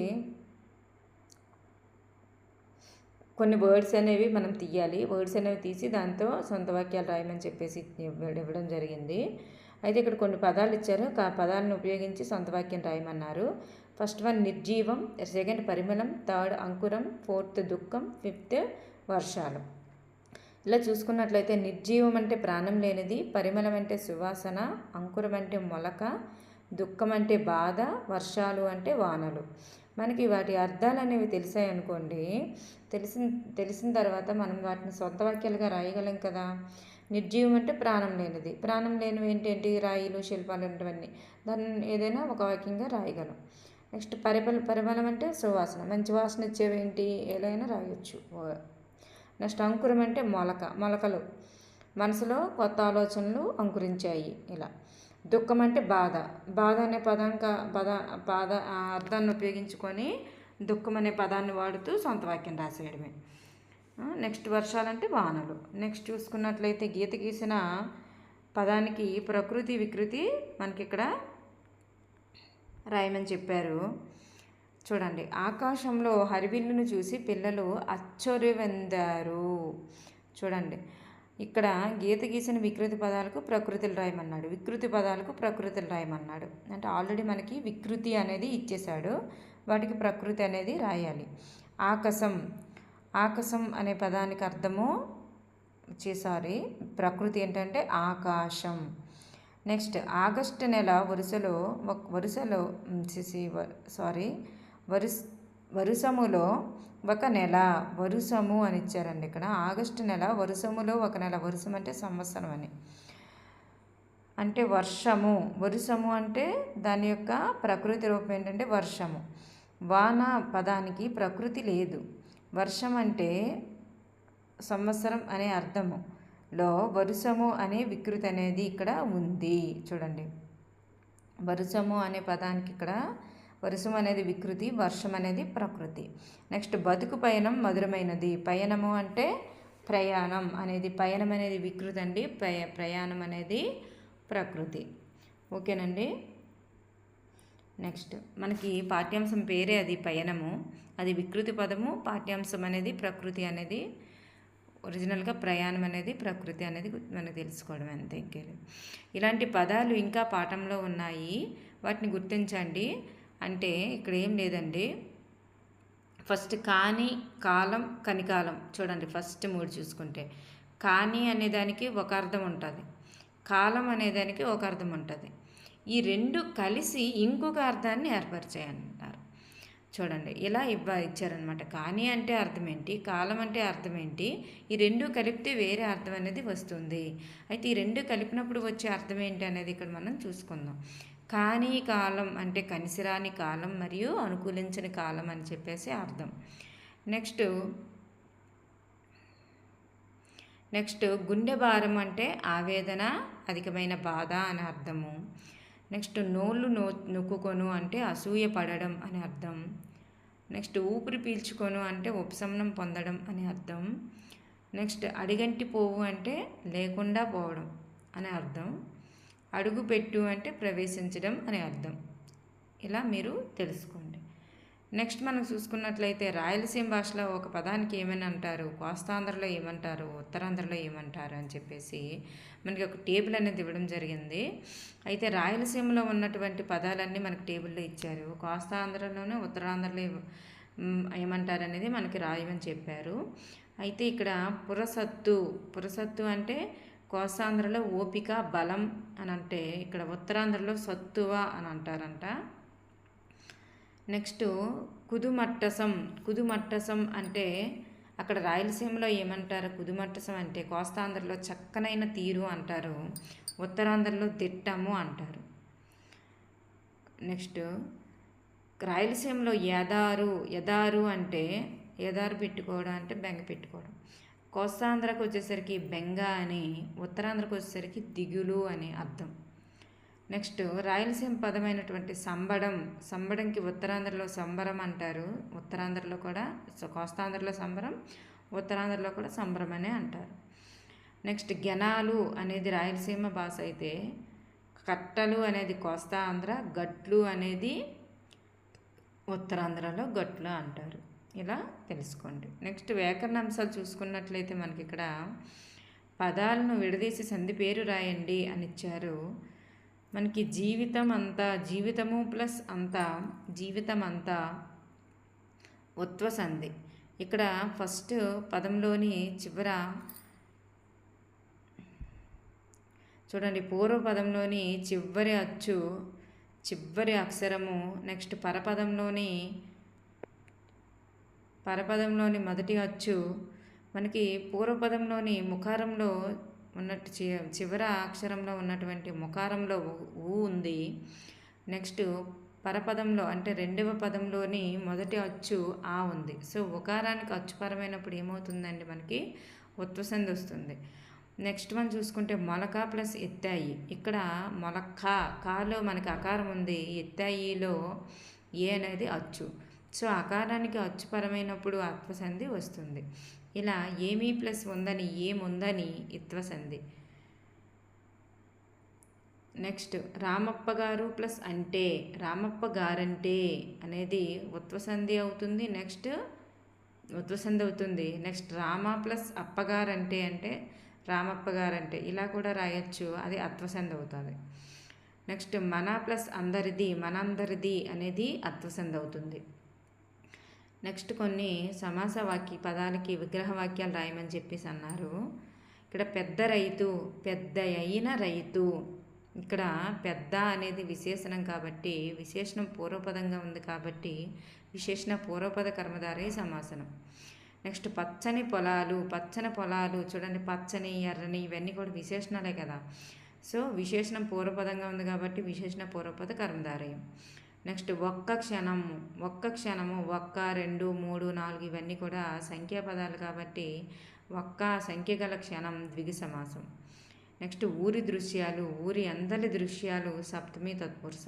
కొన్ని వర్డ్స్ అనేవి మనం తీయాలి. వర్డ్స్ అనేవి తీసి దాంతో సొంత వాక్యాలు రాయమని చెప్పేసి ఇవ్వడం జరిగింది. అయితే ఇక్కడ కొన్ని పదాలు ఇచ్చారు. ఆ పదాలను ఉపయోగించి సొంత వాక్యం రాయమన్నారు. ఫస్ట్ వన్ నిర్జీవం, సెకండ్ పరిమళం, థర్డ్ అంకురం, ఫోర్త్ దుఃఖం, ఫిఫ్త్ వర్షాలు. ఇలా చూసుకున్నట్లయితే నిర్జీవం అంటే ప్రాణం లేనిది, పరిమళం అంటే సువాసన, అంకురం అంటే మొలక, దుఃఖం అంటే బాధ, వర్షాలు అంటే వానలు. మనకి వాటి అర్థాలు అనేవి తెలిసాయనుకోండి, తెలిసిన తర్వాత మనం వాటిని సొంత వాక్యాలుగా రాయగలం కదా. నిర్జీవం అంటే ప్రాణం లేనిది. ప్రాణం లేనివి ఏంటంటే రాయిలు, శిల్పాలు ఇవన్నీ. దాన్ని ఏదైనా ఒక వాక్యంగా రాయగలం. నెక్స్ట్ పరిమళం అంటే సువాసన, మంచి వాసన ఇచ్చేవి ఏంటి ఏదైనా రాయొచ్చు. నెక్స్ట్ అంకురం అంటే మొలకలు, మనసులో కొత్త ఆలోచనలు అంకురించాయి ఇలా. దుఃఖం అంటే బాధ అనే బాధ అర్థాన్ని ఉపయోగించుకొని దుఃఖం అనే పదాన్ని వాడుతూ సొంత వాక్యం రాసేయడమే. నెక్స్ట్ వర్షాలంటే వానలు. నెక్స్ట్ చూసుకున్నట్లయితే గీత గీసిన పదానికి ప్రకృతి వికృతి మనకి ఇక్కడ రాయమని చెప్పారు. చూడండి, ఆకాశంలో హరివిల్లును చూసి పిల్లలు అచ్చొరివెందారు. చూడండి, ఇక్కడ గీత గీసిన వికృతి పదాలకు ప్రకృతులు రాయమన్నాడు, వికృతి పదాలకు ప్రకృతులు రాయమన్నాడు. అంటే ఆల్రెడీ మనకి వికృతి అనేది ఇచ్చేశాడు, వాటికి ప్రకృతి అనేది రాయాలి. ఆకాశం అనే పదానికి అర్థము ప్రకృతి ఏంటంటే ఆకాశం. నెక్స్ట్ ఆగస్టు నెల వరుసములో ఒక నెల, వరుసము అని ఇచ్చారండి ఇక్కడ. ఆగస్టు నెల వరుసములో ఒక నెల. వరుసం అంటే సంవత్సరం అని. అంటే వరుసము అంటే దాని యొక్క ప్రకృతి రూపం ఏంటంటే వర్షము. వాన పదానికి ప్రకృతి లేదు. వర్షం అంటే సంవత్సరం అనే అర్థములో వరుసము అనే వికృతి అనేది ఇక్కడ ఉంది. చూడండి, వరుసము అనే పదానికి ఇక్కడ వరుసము అనేది వికృతి, వర్షం అనేది ప్రకృతి. నెక్స్ట్ బతుకు పయనం మధురమైనది. పయనము అంటే ప్రయాణం అనేది వికృతి అండి, ప్రయాణం అనేది ప్రకృతి. ఓకేనండి. నెక్స్ట్ మనకి పాఠ్యాంశం పేరే అది పయనము, అది వికృతి పదము. పాఠ్యాంశం అనేది ప్రకృతి అనేది, ఒరిజినల్గా ప్రయాణం అనేది ప్రకృతి అనేది మనకు తెలుసుకోవడం అంతే. ఇలాంటి పదాలు ఇంకా పాఠంలో ఉన్నాయి, వాటిని గుర్తించండి. అంటే ఇక్కడ ఏం లేదండి. ఫస్ట్ కాని, కాలం, కనికాలం. చూడండి, ఫస్ట్ 3 చూసుకుంటే కాని అనేదానికి ఒక అర్థం ఉంటుంది, కాలం అనేదానికి ఒక అర్థం ఉంటుంది. ఈ రెండు కలిసి ఇంకొక అర్థాన్ని ఏర్పరిచాయన్నారు. చూడండి, ఇలా ఇచ్చారనమాట. కాని అంటే అర్థం ఏంటి, కాలం అంటే అర్థం ఏంటి, ఈ రెండు కలిపితే వేరే అర్థం అనేది వస్తుంది. అయితే ఈ రెండు కలిపినప్పుడు వచ్చే అర్థం ఏంటి అనేది ఇక్కడ మనం చూసుకుందాం. కానీ కాలం అంటే కనిసిరాని కాలం మరియు అనుకూలించని కాలం అని చెప్పేసి అర్థం. నెక్స్ట్ గుండె భారం అంటే ఆవేదన, అధికమైన బాధ అని అర్థము. నెక్స్ట్ నోళ్ళు నొక్కుకొను అంటే అసూయ పడడం అని అర్థం. నెక్స్ట్ ఊపిరి పీల్చుకొను అంటే ఉపశమనం పొందడం అని అర్థం. నెక్స్ట్ అడిగంటి పోవు అంటే లేకుండా పోవడం అని అర్థం. అడుగు పెట్టు అంటే ప్రవేశించడం అని అర్థం. ఇలా మీరు తెలుసుకోండి. నెక్స్ట్ మనం చూసుకున్నట్లయితే రాయలసీమ భాషలో ఒక పదానికి ఏమని అంటారు, కోస్తాంధ్రలో ఏమంటారు, ఉత్తరాంధ్రలో ఏమంటారు అని చెప్పేసి మనకి ఒక టేబుల్ అనేది ఇవ్వడం జరిగింది. అయితే రాయలసీమలో ఉన్నటువంటి పదాలన్నీ మనకి టేబుల్లో ఇచ్చారు. కోస్తాంధ్రలోనే ఉత్తరాంధ్రలో ఏమంటారు అనేది మనకి రాయమని చెప్పారు. అయితే ఇక్కడ పురసత్తు అంటే కోస్తాంధ్రలో ఓపిక బలం అని అంటే, ఇక్కడ ఉత్తరాంధ్రలో సత్తువ అని అంటారంట. నెక్స్ట్ కుదుమట్టసం అంటే అక్కడ రాయలసీమలో ఏమంటారు, కుదుమట్టసం అంటే కోస్తాంధ్రలో చక్కనైన తీరు అంటారు, ఉత్తరాంధ్రలో దిట్టము అంటారు. నెక్స్ట్ రాయలసీమలో ఎదారు అంటే ఎదారు పెట్టుకోవడం అంటే బెంగ పెట్టుకోవడం. కోస్తాంధ్రకు వచ్చేసరికి బెంగ అని, ఉత్తరాంధ్రకు వచ్చేసరికి దిగులు అని అర్థం. నెక్స్ట్ రాయలసీమ పదమైనటువంటి సంబడంకి ఉత్తరాంధ్రలో సంబరం అంటారు, ఉత్తరాంధ్రలో కూడా కోస్తాంధ్రలో సంబరం, ఉత్తరాంధ్రలో కూడా సంబరం అనే అంటారు. నెక్స్ట్ గెనాలు అనేది రాయలసీమ భాష అయితే, కట్టలు అనేది కోస్తాంధ్ర, గట్లు అనేది ఉత్తరాంధ్రలో గట్లు అంటారు. ఇలా తెలుసుకోండి. నెక్స్ట్ వ్యాకరణ అంశాలు చూసుకున్నట్లయితే మనకి ఇక్కడ పదాలను విడదీసి సంధి పేరు రాయండి అని ఇచ్చారు. మనకి జీవితము ప్లస్ జీవితం అంతా ఉత్వ సంధి. ఇక్కడ ఫస్ట్ పదంలోని చూడండి, పూర్వ పదంలోని చివరి అక్షరము, నెక్స్ట్ పరపదంలోని మొదటి అచ్చు, మనకి పూర్వపదంలోని ముఖారంలో ఉన్నట్టు చివరి అక్షరంలో ఉన్నటువంటి ముఖారంలో ఊ ఉంది. నెక్స్ట్ పరపదంలో అంటే రెండవ పదంలోని మొదటి అచ్చు ఆ ఉంది. సో ఉకారానికి అచ్చుపరమైనప్పుడు ఏమవుతుందండి, మనకి ఉత్వసంధి వస్తుంది. నెక్స్ట్ మనం చూసుకుంటే మొలక ప్లస్ ఎత్తాయి. ఇక్కడ మొలక్క కాలో మనకి అకారం ఉంది, ఎత్తాయిలో ఏ అనేది అచ్చు. సో అకారానికి అచ్చుపరమైనప్పుడు అత్వసంధి వస్తుంది. ఇలా ఏమీ ప్లస్ ఉందని ఏముందని ఇత్వసంధి. నెక్స్ట్ రామప్ప గారు ప్లస్ అంటే రామప్ప గారంటే అనేది ఉత్వసంధి అవుతుంది. నెక్స్ట్ ఉత్వసంధి అవుతుంది. నెక్స్ట్ రామ ప్లస్ అప్పగారంటే అంటే రామప్ప గారంటే ఇలా కూడా రాయొచ్చు, అది అత్వసంధి అవుతుంది. నెక్స్ట్ మన ప్లస్ మనందరిది అనేది అత్వసంధి అవుతుంది. నెక్స్ట్ కొన్ని సమాస పదాలకి విగ్రహ వాక్యాలు రాయమని చెప్పేసి అన్నారు. ఇక్కడ పెద్ద అయిన రైతు. ఇక్కడ పెద్ద అనేది విశేషణం కాబట్టి విశేషణం పూర్వపదంగా ఉంది కాబట్టి విశేషణ పూర్వపద కర్మధారయ సమాసనం. నెక్స్ట్ పచ్చని పొలాలు చూడండి, పచ్చని ఎర్రని ఇవన్నీ కూడా విశేషణాలే కదా. సో విశేషణం పూర్వపదంగా ఉంది కాబట్టి విశేషణ పూర్వపద కర్మధారయం. నెక్స్ట్ ఒక్క క్షణము 1, 2, 3, 4 ఇవన్నీ కూడా సంఖ్యాపదాలు కాబట్టి ఒక్క సంఖ్య గల క్షణం ద్విగు సమాసం. నెక్స్ట్ ఊరి అందరి దృశ్యాలు సప్తమి తత్పురుష.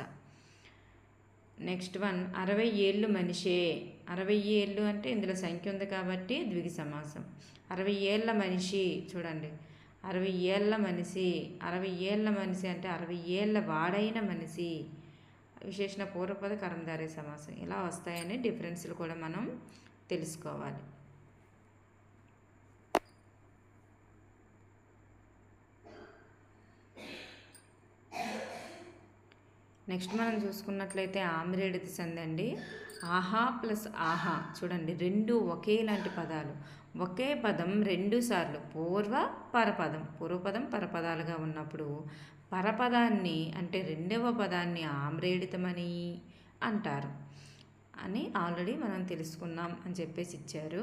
నెక్స్ట్ 60 ఏళ్ళు మనిషే. 60 ఏళ్ళు అంటే ఇందులో సంఖ్య ఉంది కాబట్టి ద్విగు సమాసం. 60 ఏళ్ళ మనిషి చూడండి, 60 ఏళ్ళ మనిషి అంటే 60 ఏళ్ళ వాడైన మనిషి, విశేషణ పూర్వపద కర్మధారయ సమాసం. ఇలా వస్తాయని డిఫరెన్స్లు కూడా మనం తెలుసుకోవాలి. నెక్స్ట్ మనం చూసుకున్నట్లయితే ఆమ్రేడిత సంధి అండి. ఆహా ప్లస్ ఆహా చూడండి, రెండు ఒకేలాంటి పదాలు, ఒకే పదం 2 సార్లు పూర్వపదం పరపదాలుగా ఉన్నప్పుడు పరపదాన్ని అంటే రెండవ పదాన్ని ఆమ్రేడితమని అంటారు అని ఆల్రెడీ మనం తెలుసుకున్నాం అని చెప్పేసి ఇచ్చారు.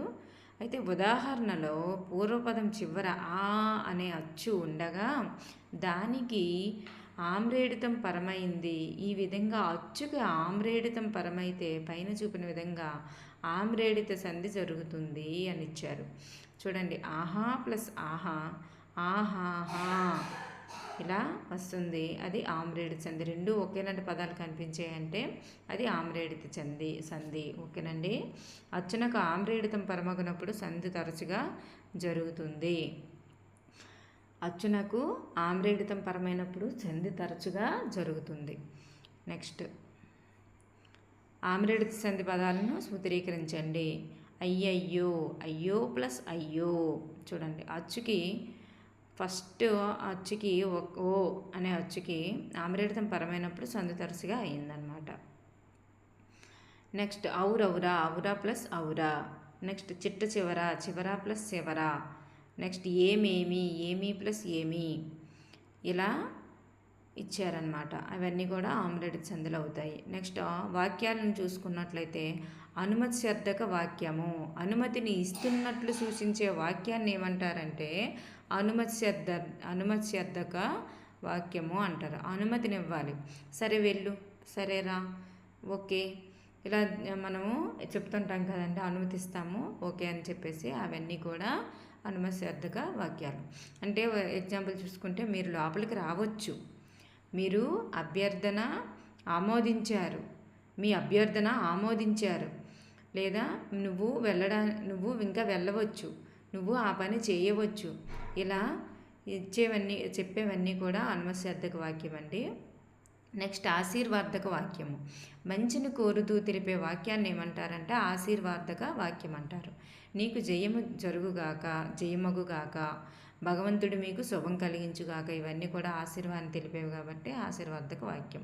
అయితే ఉదాహరణలో పూర్వపదం చివర ఆ అనే అచ్చు ఉండగా దానికి ఆమ్రేడితం పరమైంది. ఈ విధంగా అచ్చుకి ఆమ్రేడితం పరమైతే పైన చూపిన విధంగా ఆమ్రేడిత సంధి జరుగుతుంది అని ఇచ్చారు. చూడండి, ఆహా ప్లస్ ఆహా, ఆహాహా ఇలా వస్తుంది. అది ఆమ్రేడు సంధి. రెండు ఒకేలాంటి పదాలు కనిపించాయంటే అది ఆమ్రేడిత సంధి. ఓకేనండి. అచ్చునకు ఆమ్రేడితం పరమగునప్పుడు సంధి తరచుగా జరుగుతుంది. అచ్చునకు ఆమ్రేడితం పరమైనప్పుడు సంధి తరచుగా జరుగుతుంది. నెక్స్ట్ ఆమ్రేడిత సంధి పదాలను సూత్రీకరించండి. అయ్యయ్యో, అయ్యో ప్లస్ అయ్యో. చూడండి, అచ్చుకి ఫస్ట్ అచ్చుకి ఓ అనే అచ్చుకి ఆమ్రేడితం పరమైనప్పుడు సంధి తరచుగా అయిందనమాట. నెక్స్ట్ ఔరౌరా, ఔరా ప్లస్ ఔరా. నెక్స్ట్ చిట్ట చివర, చివర ప్లస్ చివర. నెక్స్ట్ ఏమేమి, ఏమి ప్లస్ ఏమి. ఇలా ఇచ్చారనమాట. అవన్నీ కూడా ఆమ్రేడిత సంధులు అవుతాయి. నెక్స్ట్ వాక్యాలను చూసుకున్నట్లయితే అనుమత్స్యర్థక వాక్యము. అనుమతిని ఇస్తున్నట్లు సూచించే వాక్యాన్ని ఏమంటారంటే అనుమత్స్యర్థక వాక్యము అంటారు. అనుమతిని ఇవ్వాలి. సరే వెళ్ళు, సరేరా, ఓకే, ఇలా మనము చెప్తుంటాం కదండి, అనుమతిస్తాము ఓకే అని చెప్పేసి. అవన్నీ కూడా అనుమత్స్యర్థక వాక్యాలు. అంటే ఎగ్జాంపుల్ చూసుకుంటే, మీరు లోపలికి రావచ్చు, మీరు అభ్యర్థన ఆమోదించారు, మీ అభ్యర్థన ఆమోదించారు, లేదా నువ్వు ఇంకా వెళ్ళవచ్చు, నువ్వు ఆ పని చేయవచ్చు. ఇలా చెప్పేవన్నీ కూడా అనుమత్స్యర్థక వాక్యం అండి. నెక్స్ట్ ఆశీర్వాదక వాక్యము. మంచిని కోరుతూ తెలిపే వాక్యాన్ని ఏమంటారంటే ఆశీర్వాదక వాక్యం అంటారు. నీకు జయము జరుగుగాక, జయమగుగాక, భగవంతుడు మీకు శుభం కలిగించుగాక. ఇవన్నీ కూడా ఆశీర్వాదాన్ని తెలిపేవి కాబట్టి ఆశీర్వాదక వాక్యం.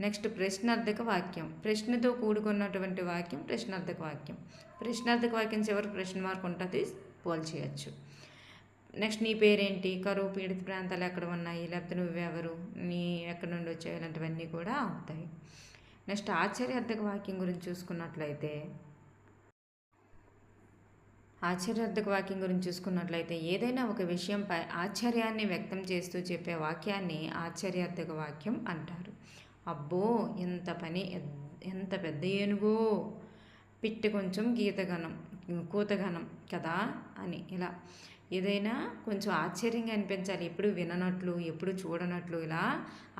నెక్స్ట్ ప్రశ్నార్థక వాక్యం. ప్రశ్నతో కూడుకున్నటువంటి వాక్యం ప్రశ్నార్థక వాక్యం. ప్రశ్నార్థక వాక్యం చివరి ప్రశ్న మార్క్ ఉంటుంది, పోల్చేయచ్చు. నెక్స్ట్ నీ పేరేంటి, కరువు పీడిత ప్రాంతాలు ఎక్కడ ఉన్నాయి, లేకపోతే నువ్వెవరు, నీ ఎక్కడి నుండి వచ్చావు, ఇలాంటివన్నీ కూడా అవుతాయి. నెక్స్ట్ ఆశ్చర్యార్థక వాక్యం గురించి చూసుకున్నట్లయితే ఏదైనా ఒక విషయంపై ఆశ్చర్యాన్ని వ్యక్తం చేస్తూ చెప్పే వాక్యాన్ని ఆశ్చర్యార్థక వాక్యం అంటారు. అబ్బో, ఎంత పెద్ద ఏనుగో, పిట్టి కొంచెం కూతగనం కదా అని. ఇలా ఏదైనా కొంచెం ఆశ్చర్యంగా అనిపించాలి, ఎప్పుడు విననట్లు, ఎప్పుడు చూడనట్లు, ఇలా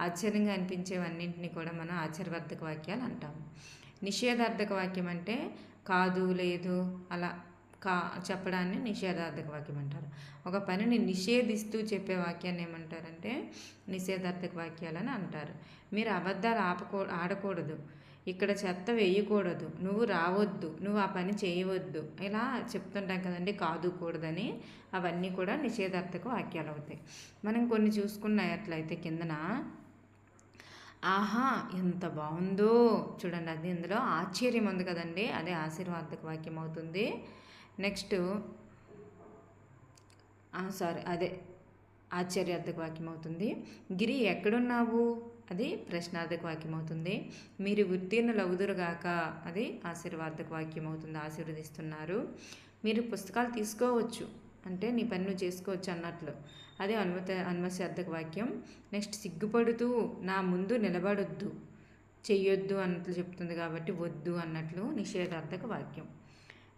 ఆశ్చర్యంగా అనిపించేవన్నింటినీ కూడా మనం ఆశ్చర్యవర్ధక వాక్యాలు అంటాము. నిషేధార్థక వాక్యం అంటే కాదు, లేదు, అలా చెప్పడాన్ని నిషేధార్థక వాక్యం అంటారు. ఒక పనిని నిషేధిస్తూ చెప్పే వాక్యాన్ని ఏమంటారంటే నిషేధార్థక వాక్యాలని అంటారు. మీరు అబద్ధాలు ఆడకూడదు, ఇక్కడ చెత్త వేయకూడదు, నువ్వు రావద్దు, నువ్వు ఆ పని చేయవద్దు, ఇలా చెప్తుంటాం కదండి, కాదు కూడదని. అవన్నీ కూడా నిషేధార్థక వాక్యాలు అవుతాయి. మనం కొన్ని చూసుకున్నట్లయితే కిందన ఆహా ఎంత బాగుందో చూడండి, అది ఇందులో ఆశ్చర్యం ఉంది కదండి, అదే ఆశీర్వాదక వాక్యం అవుతుంది. నెక్స్ట్ అదే ఆశ్చర్యార్థక వాక్యం అవుతుంది. గిరి ఎక్కడున్నావు, అది ప్రశ్నార్థక వాక్యం అవుతుంది. మీరు ఉత్తీర్ణులవుదురుగాక, అది ఆశీర్వాదక వాక్యం అవుతుంది, ఆశీర్వదిస్తున్నారు. మీరు పుస్తకాలు తీసుకోవచ్చు అంటే నీ పని నువ్వు చేసుకోవచ్చు అన్నట్లు, అది అనుమత్స్యర్థక వాక్యం. నెక్స్ట్ సిగ్గుపడుతూ నా ముందు నిలబడొద్దు, చెయ్యొద్దు అన్నట్లు చెప్తుంది కాబట్టి వద్దు అన్నట్లు నిషేధార్థక వాక్యం.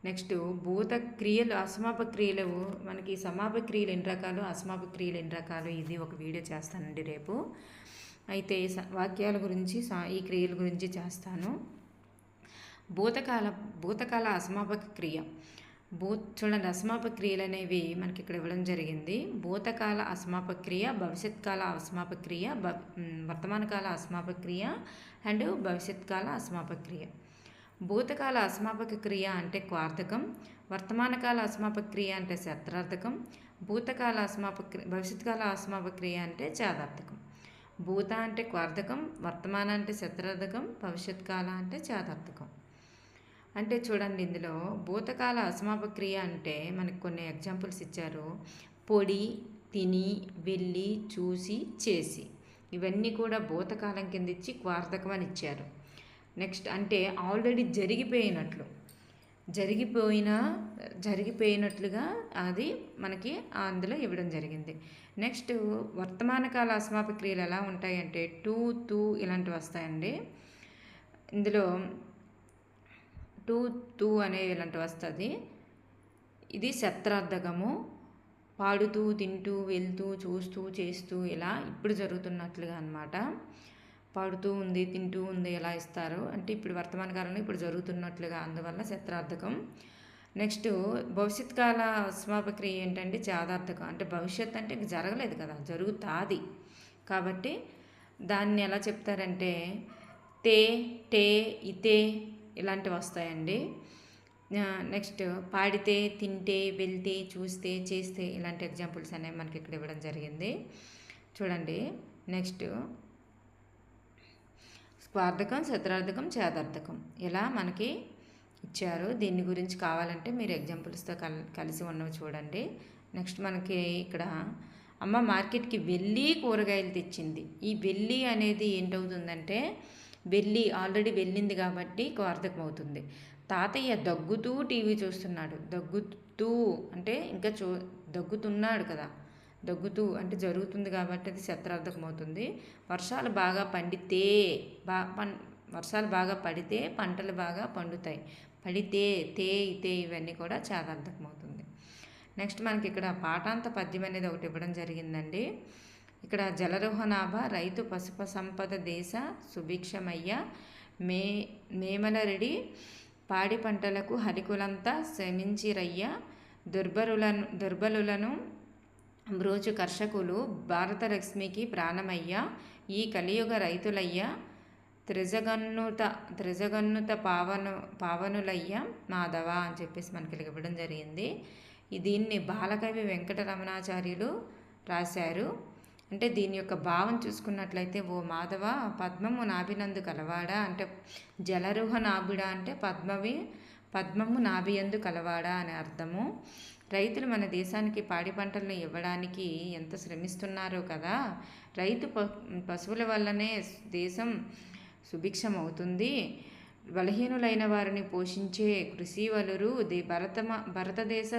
నెక్స్ట్ భూత క్రియలు, అసమాపక క్రియలు. మనకి సమాపక క్రియలు ఎన్ని రకాలు, అసమాపక క్రియలు ఎన్ని రకాలు, ఇది ఒక వీడియో చేస్తానండి రేపు. అయితే వాక్యాల గురించి, ఈ క్రియల గురించి చేస్తాను. భూతకాల అసమాపక క్రియ. చూడండి, అసమాపక క్రియలు అనేవి మనకి ఇక్కడ ఇవ్వడం జరిగింది. భూతకాల అసమాపక క్రియ, భవిష్యత్ కాల అసమాపక క్రియ, వర్తమాన కాల అసమాపక క్రియ అండ్ భవిష్యత్ కాల అసమాపక క్రియ. భూతకాల అసమాపక క్రియ అంటే క్వార్థకం, వర్తమాన కాల అసమాపక క్రియ అంటే శత్రార్థకం, భవిష్యత్ కాల అసమాపక క్రియ అంటే చాదార్థకం. భూత అంటే క్వార్థకం, వర్తమాన అంటే శత్రార్థకం, భవిష్యత్ కాల అంటే చాదార్థకం. అంటే చూడండి, ఇందులో భూతకాల అసమాపక క్రియ అంటే మనకు కొన్ని ఎగ్జాంపుల్స్ ఇచ్చారు. పొడి, తిని, వెళ్ళి, చూసి, చేసి, ఇవన్నీ కూడా భూతకాలం కింద ఇచ్చి క్వార్థకం అని ఇచ్చారు. నెక్స్ట్ అంటే ఆల్రెడీ జరిగిపోయినట్లుగా అది మనకి అందులో ఇవ్వడం జరిగింది. నెక్స్ట్ వర్తమాన కాల అసమాపక క్రియలు ఎలా ఉంటాయంటే తూ ఇలాంటివి వస్తాయండి. ఇందులో తూ అనేవి ఇలాంటివి వస్తుంది. ఇది శత్రార్థకము, పాడుతూ తింటూ వెళ్తూ చూస్తూ చేస్తూ ఇలా ఇప్పుడు జరుగుతున్నట్లుగా అన్నమాట. పాడుతూ ఉంది తింటూ ఉంది ఎలా ఇస్తారు అంటే ఇప్పుడు వర్తమాన కాలంలో ఇప్పుడు జరుగుతున్నట్లుగా, అందువల్ల శత్రార్థకం. నెక్స్ట్ భవిష్యత్ కాల అసమాపక్రియ ఏంటంటే చాదార్థకం. అంటే భవిష్యత్ అంటే ఇంక జరగలేదు కదా, జరుగుతాది కాబట్టి దాన్ని ఎలా చెప్తారంటే తే, టే, ఇతే ఇలాంటివి వస్తాయండి. నెక్స్ట్ పాడితే, తింటే, వెళ్తే, చూస్తే, చేస్తే ఇలాంటి ఎగ్జాంపుల్స్ అనేవి మనకి ఇక్కడ ఇవ్వడం జరిగింది. చూడండి నెక్స్ట్ స్వార్థకం, శత్రార్థకం, ఛేదార్థకం ఇలా మనకి ఇచ్చారు. దీని గురించి కావాలంటే మీరు ఎగ్జాంపుల్స్తో కలిసి ఉన్నవి చూడండి. నెక్స్ట్ మనకి ఇక్కడ అమ్మ మార్కెట్కి వెళ్ళి కూరగాయలు తెచ్చింది. ఈ వెళ్ళి అనేది ఏంటవుతుందంటే వెళ్ళి ఆల్రెడీ వెళ్ళింది కాబట్టి స్వార్థకం అవుతుంది. తాతయ్య దగ్గుతూ టీవీ చూస్తున్నాడు. దగ్గుతూ అంటే ఇంకా దగ్గుతున్నాడు కదా, దగ్గుతూ అంటే జరుగుతుంది కాబట్టి అది శత్రార్థకం అవుతుంది. వర్షాలు బాగా పండితే వర్షాలు బాగా పడితే పంటలు బాగా పండుతాయి. పడితే, తే, ఇతే ఇవన్నీ కూడా చాదార్థకం అవుతుంది. నెక్స్ట్ మనకి ఇక్కడ పాఠాంత పద్యం అనేది ఒకటి ఇవ్వడం జరిగిందండి. ఇక్కడ జలరోహనాభ రైతు పశుప సంపద దేశ సుభిక్షమయ్య మేమలరెడి పాడి పంటలకు హరికులంతా శ్రమించిరయ్య దుర్బలులను బ్రోచు కర్షకులు భారతలక్ష్మికి ప్రాణమయ్య ఈ కలియుగ రైతులయ్య త్రిజగన్నుత పావనులయ్య మాధవ అని చెప్పేసి మనకి ఇవ్వడం జరిగింది. దీన్ని బాలకవి వెంకటరమణాచార్యులు రాశారు. అంటే దీని యొక్క భావం చూసుకున్నట్లయితే ఓ మాధవ పద్మము నాభినందు కలవాడా అంటే జలరుహ నాభుడా అంటే పద్మము నాభియందు కలవాడా అని అర్థము. రైతులు మన దేశానికి పాడి పంటలను ఇవ్వడానికి ఎంత శ్రమిస్తున్నారో కదా, రైతు పశువుల వల్లనే దేశం సుభిక్షం అవుతుంది. బలహీనులైన వారిని పోషించే కృషివలురు భారతదేశ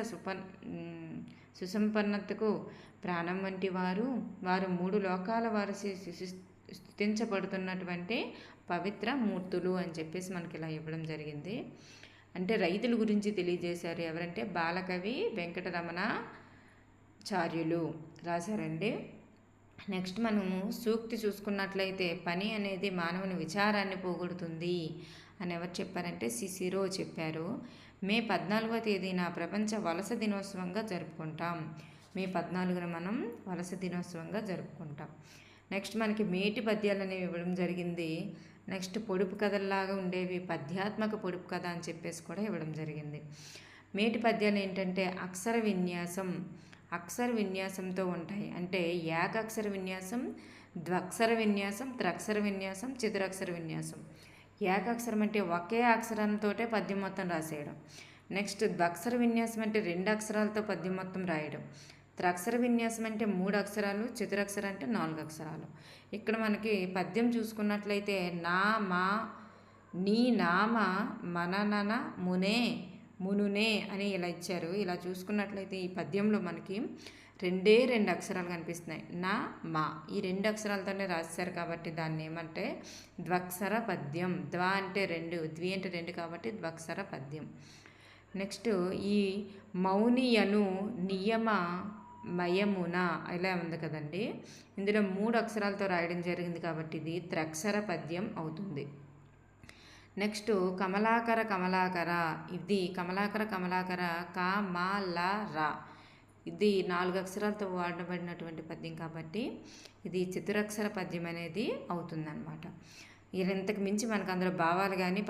సుసంపన్నతకు ప్రాణం వంటి వారు మూడు లోకాల వారు స్థుతించబడుతున్నటువంటి పవిత్ర మూర్తులు అని చెప్పేసి మనకి ఇలా ఇవ్వడం జరిగింది. అంటే రైతుల గురించి తెలియజేశారు. ఎవరంటే బాలకవి వెంకటరమణాచార్యులు రాశారండి. నెక్స్ట్ మనము సూక్తి చూసుకున్నట్లయితే పని అనేది మానవుని విచారాన్ని పోగొడుతుంది అని ఎవరు చెప్పారంటే సిసిరో చెప్పారు. మే 14వ తేదీన ప్రపంచ వలస దినోత్సవంగా జరుపుకుంటాం. మే 14న మనం వలస దినోత్సవంగా జరుపుకుంటాం. నెక్స్ట్ మనకి మేటి పద్యాలు అనేవి ఇవ్వడం జరిగింది. నెక్స్ట్ పొడుపు కథల్లాగా ఉండేవి పద్యాత్మక పొడుపు కథ అని చెప్పేసి కూడా ఇవ్వడం జరిగింది. మేటి పద్యాలు ఏంటంటే అక్షర విన్యాసంతో ఉంటాయి. అంటే ఏకాక్షర విన్యాసం, ద్వక్షర విన్యాసం, త్రక్షర విన్యాసం, చతురక్షర విన్యాసం. ఏకాక్షరం అంటే ఒకే అక్షరంతో పద్యం మొత్తం రాసేయడం. నెక్స్ట్ ద్వక్షర విన్యాసం అంటే 2 అక్షరాలతో పద్యం మొత్తం రాయడం. త్రక్షర విన్యాసం అంటే 3 అక్షరాలు, చతురక్షర అంటే 4 అక్షరాలు. ఇక్కడ మనకి పద్యం చూసుకున్నట్లయితే నా మా నీ నామ మననన మునునే అని ఇలా ఇచ్చారు. ఇలా చూసుకున్నట్లయితే ఈ పద్యంలో మనకి 2 అక్షరాలు కనిపిస్తున్నాయి. నా మా ఈ 2 అక్షరాలతోనే రాశారు కాబట్టి దాన్ని ఏమంటే ద్వక్షర పద్యం. ద్వ అంటే 2, ద్వి అంటే 2 కాబట్టి ద్వక్షర పద్యం. నెక్స్ట్ ఈ మౌనియను నియమ మయమున ఇలా ఉంది కదండి, ఇందులో 3 అక్షరాలతో రాయడం జరిగింది కాబట్టి ఇది త్రక్షర పద్యం అవుతుంది. నెక్స్ట్ కమలాకర ఇది కమలాకర రా ఇది 4 అక్షరాలతో వాడబడినటువంటి పద్యం కాబట్టి ఇది చతురక్షర పద్యం అనేది అవుతుందన్నమాట. ఇంతకు మించి మనకు అందులో భావాలు కానీ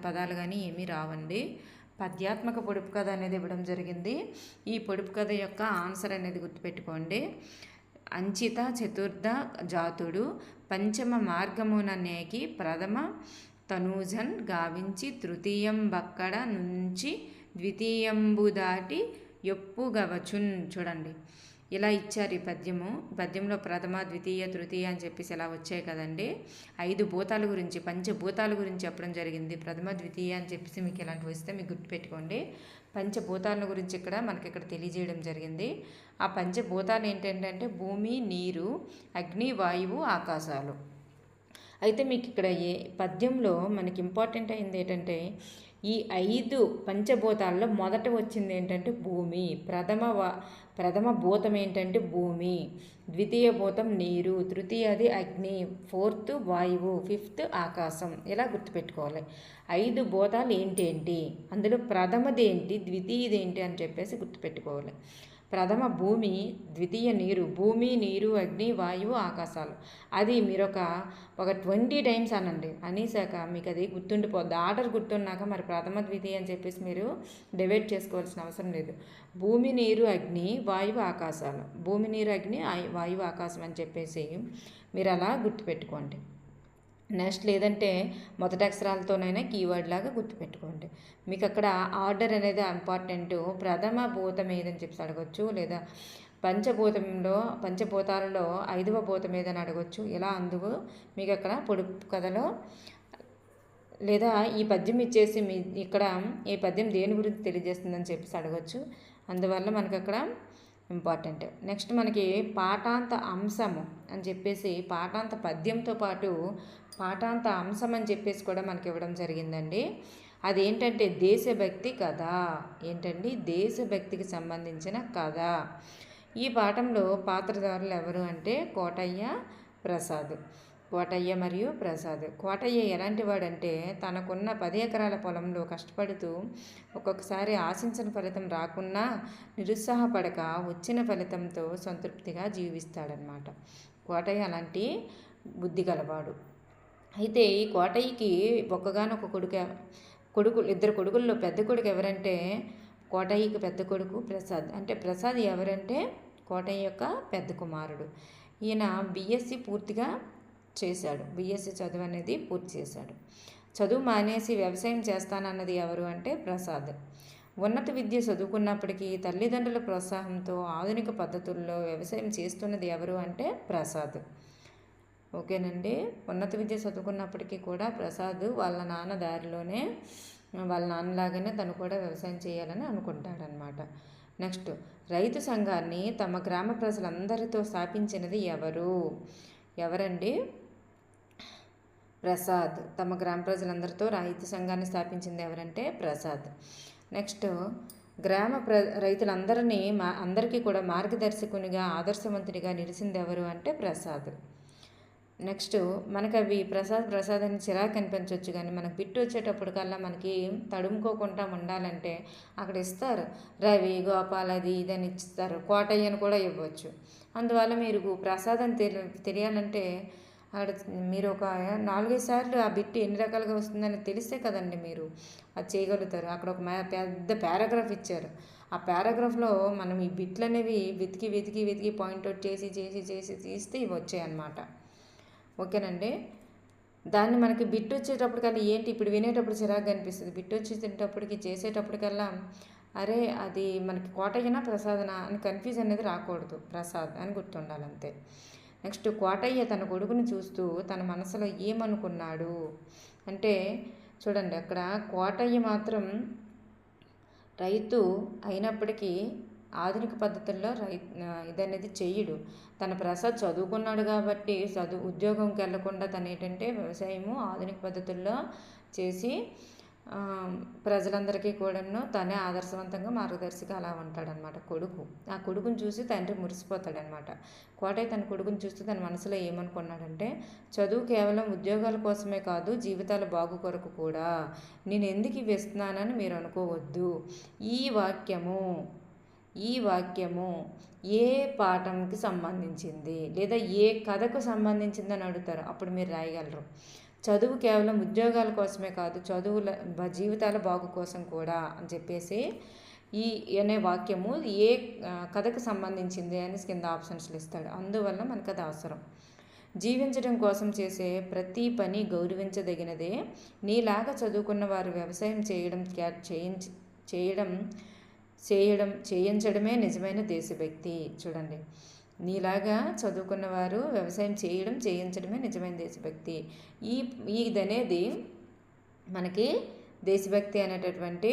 పదాలు కానీ ఏమీ రావండి. పద్యాత్మక పొడుపు కథ అనేది ఇవ్వడం జరిగింది. ఈ పొడుపు కథ యొక్క ఆన్సర్ అనేది గుర్తుపెట్టుకోండి. అంచిత చతుర్థ జాతుడు పంచమ మార్గమున నేకి ప్రథమ తనూజన్ గావించి తృతీయం బక్కడ నుంచి ద్వితీయంబు దాటి ఎప్పుగవచున్. చూడండి ఇలా ఇచ్చారు ఈ పద్యంలో ప్రథమ, ద్వితీయ, తృతీయ అని చెప్పేసి ఇలా వచ్చాయి కదండి. 5 భూతాల గురించి, పంచభూతాల గురించి చెప్పడం జరిగింది. ప్రథమ, ద్వితీయ అని చెప్పేసి మీకు ఇలాంటివి వస్తే మీకు గుర్తుపెట్టుకోండి. పంచభూతాల గురించి మనకి ఇక్కడ తెలియజేయడం జరిగింది. ఆ పంచభూతాలు ఏంటంటే భూమి, నీరు, అగ్ని, వాయువు, ఆకాశాలు. అయితే మీకు ఇక్కడ పద్యంలో మనకి ఇంపార్టెంట్ అయింది ఏంటంటే ఈ 5 పంచభూతాల్లో మొదట వచ్చింది ఏంటంటే భూమి. ప్రథమ భూతం ఏంటంటే భూమి, ద్వితీయ భూతం నీరు, తృతీయది అగ్ని, ఫోర్త్ వాయువు, ఫిఫ్త్ ఆకాశం. ఇలా గుర్తుపెట్టుకోవాలి. 5 భూతాలు ఏంటి, అందులో ప్రథమది ఏంటి, ద్వితీయది ఏంటి అని చెప్పేసి గుర్తుపెట్టుకోవాలి. ప్రథమ భూమి, ద్వితీయ నీరు. భూమి, నీరు, అగ్ని, వాయువు, ఆకాశాలు. అది మీరు ఒక 20 టైమ్స్ అనండి. అనేసాక మీకు అది గుర్తుండిపోద్ది. ఆర్డర్ గుర్తున్నాక మరి ప్రథమ, ద్వితీయ అని చెప్పేసి మీరు డివైడ్ చేసుకోవాల్సిన అవసరం లేదు. భూమి, నీరు, అగ్ని, వాయువు, ఆకాశాలు. భూమి, నీరు, అగ్ని, వాయువు, ఆకాశం అని చెప్పేసి మీరు అలా గుర్తుపెట్టుకోండి. నెక్స్ట్ లేదంటే మొదటి అక్షరాలతోనైనా కీవర్డ్ లాగా గుర్తుపెట్టుకోండి. మీకు అక్కడ ఆర్డర్ అనేది ఇంపార్టెంట్. ప్రథమ భూతం ఏదని చెప్పి అడగచ్చు, లేదా పంచభూతాలలో 5వ భూతం ఏదని అడగచ్చు. ఇలా అందుకు మీకు అక్కడ పొడుపు కథలో లేదా ఈ పద్యం ఇచ్చేసి ఇక్కడ ఈ పద్యం దేని గురించి తెలియజేస్తుందని చెప్పేసి అడగచ్చు. అందువల్ల మనకి అక్కడ ఇంపార్టెంట్. నెక్స్ట్ మనకి పాఠాంత అంశము అని చెప్పేసి పాఠాంత పద్యంతో పాటు పాఠాంత అంశం అని చెప్పేసి కూడా మనకి ఇవ్వడం జరిగిందండి. అదేంటంటే దేశభక్తి కథ. ఏంటండి, దేశభక్తికి సంబంధించిన కథ. ఈ పాఠంలో పాత్రధారులు ఎవరు అంటే కోటయ్య, ప్రసాద్. కోటయ్య మరియు ప్రసాద్. కోటయ్య ఎలాంటి వాడంటే తనకున్న 10 ఎకరాల పొలంలో కష్టపడుతూ ఒక్కొక్కసారి ఆశించిన ఫలితం రాకున్నా నిరుత్సాహపడక వచ్చిన ఫలితంతో సంతృప్తిగా జీవిస్తాడనమాట. కోటయ్య అలాంటి బుద్ధి గలవాడు. అయితే ఈ కోటయ్యకి ఒక్కగానొక కొడుకు 2 కొడుకుల్లో పెద్ద కొడుకు ఎవరంటే కోటయ్యకి పెద్ద కొడుకు ప్రసాద్. అంటే ప్రసాద్ ఎవరంటే కోటయ్య యొక్క పెద్ద కుమారుడు. ఈయన బీఎస్సీ పూర్తిగా చేశాడు. బీఎస్సీ చదువు అనేది పూర్తి చేశాడు. చదువు మానేసి వ్యవసాయం చేస్తానన్నది ఎవరు అంటే ప్రసాద్. ఉన్నత విద్య చదువుకున్నప్పటికీ తల్లిదండ్రుల ప్రోత్సాహంతో ఆధునిక పద్ధతుల్లో వ్యవసాయం చేస్తున్నది ఎవరు అంటే ప్రసాద్. ఓకేనండి. ఉన్నత విద్య చదువుకున్నప్పటికీ కూడా ప్రసాద్ వాళ్ళ నాన్న దారిలోనే, వాళ్ళ నాన్నలాగానే తను కూడా వ్యవసాయం చేయాలని అనుకుంటాడనమాట. నెక్స్ట్, రైతు సంఘాన్ని తమ గ్రామ ప్రజలందరితో స్థాపించినది ఎవరండి? ప్రసాద్. తమ గ్రామ ప్రజలందరితో రైతు సంఘాన్ని స్థాపించింది ఎవరంటే ప్రసాద్. నెక్స్ట్, రైతులందరినీ అందరికీ కూడా మార్గదర్శకునిగా, ఆదర్శవంతునిగా నిలిచింది ఎవరు అంటే ప్రసాద్. నెక్స్ట్, మనకు అవి ప్రసాద్ అని చిరాకు కనిపించవచ్చు, కానీ మనకు బిట్టు వచ్చేటప్పటికల్లా మనకి తడుముకోకుండా ఉండాలంటే అక్కడ ఇస్తారు. రవి, గోపాల్, అది ఇదని ఇస్తారు. కోటయ్యను కూడా ఇవ్వచ్చు. అందువల్ల మీరు ప్రసాద్ అని తెలియాలంటే అక్కడ మీరు ఒక 4-5 సార్లు ఆ బిట్టు ఎన్ని రకాలుగా వస్తుందని తెలిస్తే కదండి మీరు అది చేయగలుగుతారు. అక్కడ ఒక పెద్ద పారాగ్రాఫ్ ఇచ్చారు. ఆ పారాగ్రాఫ్లో మనం ఈ బిట్లు అనేవి వెతికి పాయింట్అవుట్ చేసి తీస్తే ఇవి వచ్చాయన్నమాట. ఓకేనండి. దాన్ని మనకి బిట్టు వచ్చేటప్పటికల్లా ఏంటి ఇప్పుడు వినేటప్పుడు చిరాకు అనిపిస్తుంది. బిట్టు వచ్చేటప్పటికి చేసేటప్పటికల్లా అరే అది మనకి కోటయ్యనా ప్రసాదనా అని కన్ఫ్యూజ్ అనేది రాకూడదు. ప్రసాద్ అని గుర్తుండాలంతే. నెక్స్ట్, కోటయ్య తన కొడుకుని చూస్తూ తన మనసులో ఏమనుకున్నాడు అంటే చూడండి, అక్కడ కోటయ్య మాత్రం రైతు అయినప్పటికీ ఆధునిక పద్ధతుల్లో ఇదనేది చెయ్యడు. తన ప్రసాద్ చదువుకున్నాడు కాబట్టి ఉద్యోగంకి వెళ్లకుండా తను ఏంటంటే వ్యవసాయము ఆధునిక పద్ధతుల్లో చేసి ప్రజలందరికీ కూడాను తనే ఆదర్శవంతంగా మార్గదర్శిగా అలా ఉంటాడనమాట కొడుకు. ఆ కొడుకుని చూసి తండ్రి మురిసిపోతాడనమాట. కోటయ్య తన కొడుకుని చూస్తూ తన మనసులో ఏమనుకున్నాడంటే చదువు కేవలం ఉద్యోగాల కోసమే కాదు, జీవితాల బాగు కొరకు కూడా. నేను ఎందుకు ఇవి ఇస్తున్నానని మీరు అనుకోవద్దు. ఈ వాక్యము ఏ పాఠంకి సంబంధించింది లేదా ఏ కథకు సంబంధించింది అని అడుగుతారు. అప్పుడు మీరు రాయగలరు. చదువు కేవలం ఉద్యోగాల కోసమే కాదు, జీవితాల బాగు కోసం కూడా అని చెప్పేసి ఈ అనే వాక్యము ఏ కథకు సంబంధించింది అని కింద ఆప్షన్స్లు ఇస్తాడు. అందువల్ల మనకు అది అవసరం. జీవించడం కోసం చేసే ప్రతి పని గౌరవించదగినదే. నీలాగా చదువుకున్న వారు వ్యవసాయం చేయించడమే నిజమైన దేశభక్తి. చూడండి, నీలాగా చదువుకున్నవారు వ్యవసాయం చేయించడమే నిజమైన దేశభక్తి. ఇదనేది మనకి దేశభక్తి అనేటటువంటి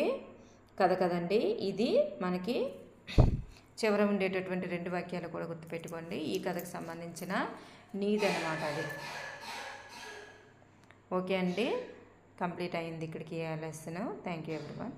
కథ కదండి. ఇది మనకి చివర ఉండేటటువంటి 2 వాక్యాలు కూడా గుర్తుపెట్టుకోండి. ఈ కథకు సంబంధించిన నీతి అన్నమాట అది. ఓకే అండి. కంప్లీట్ అయింది ఇక్కడికి లెసన్. Thank you everyone.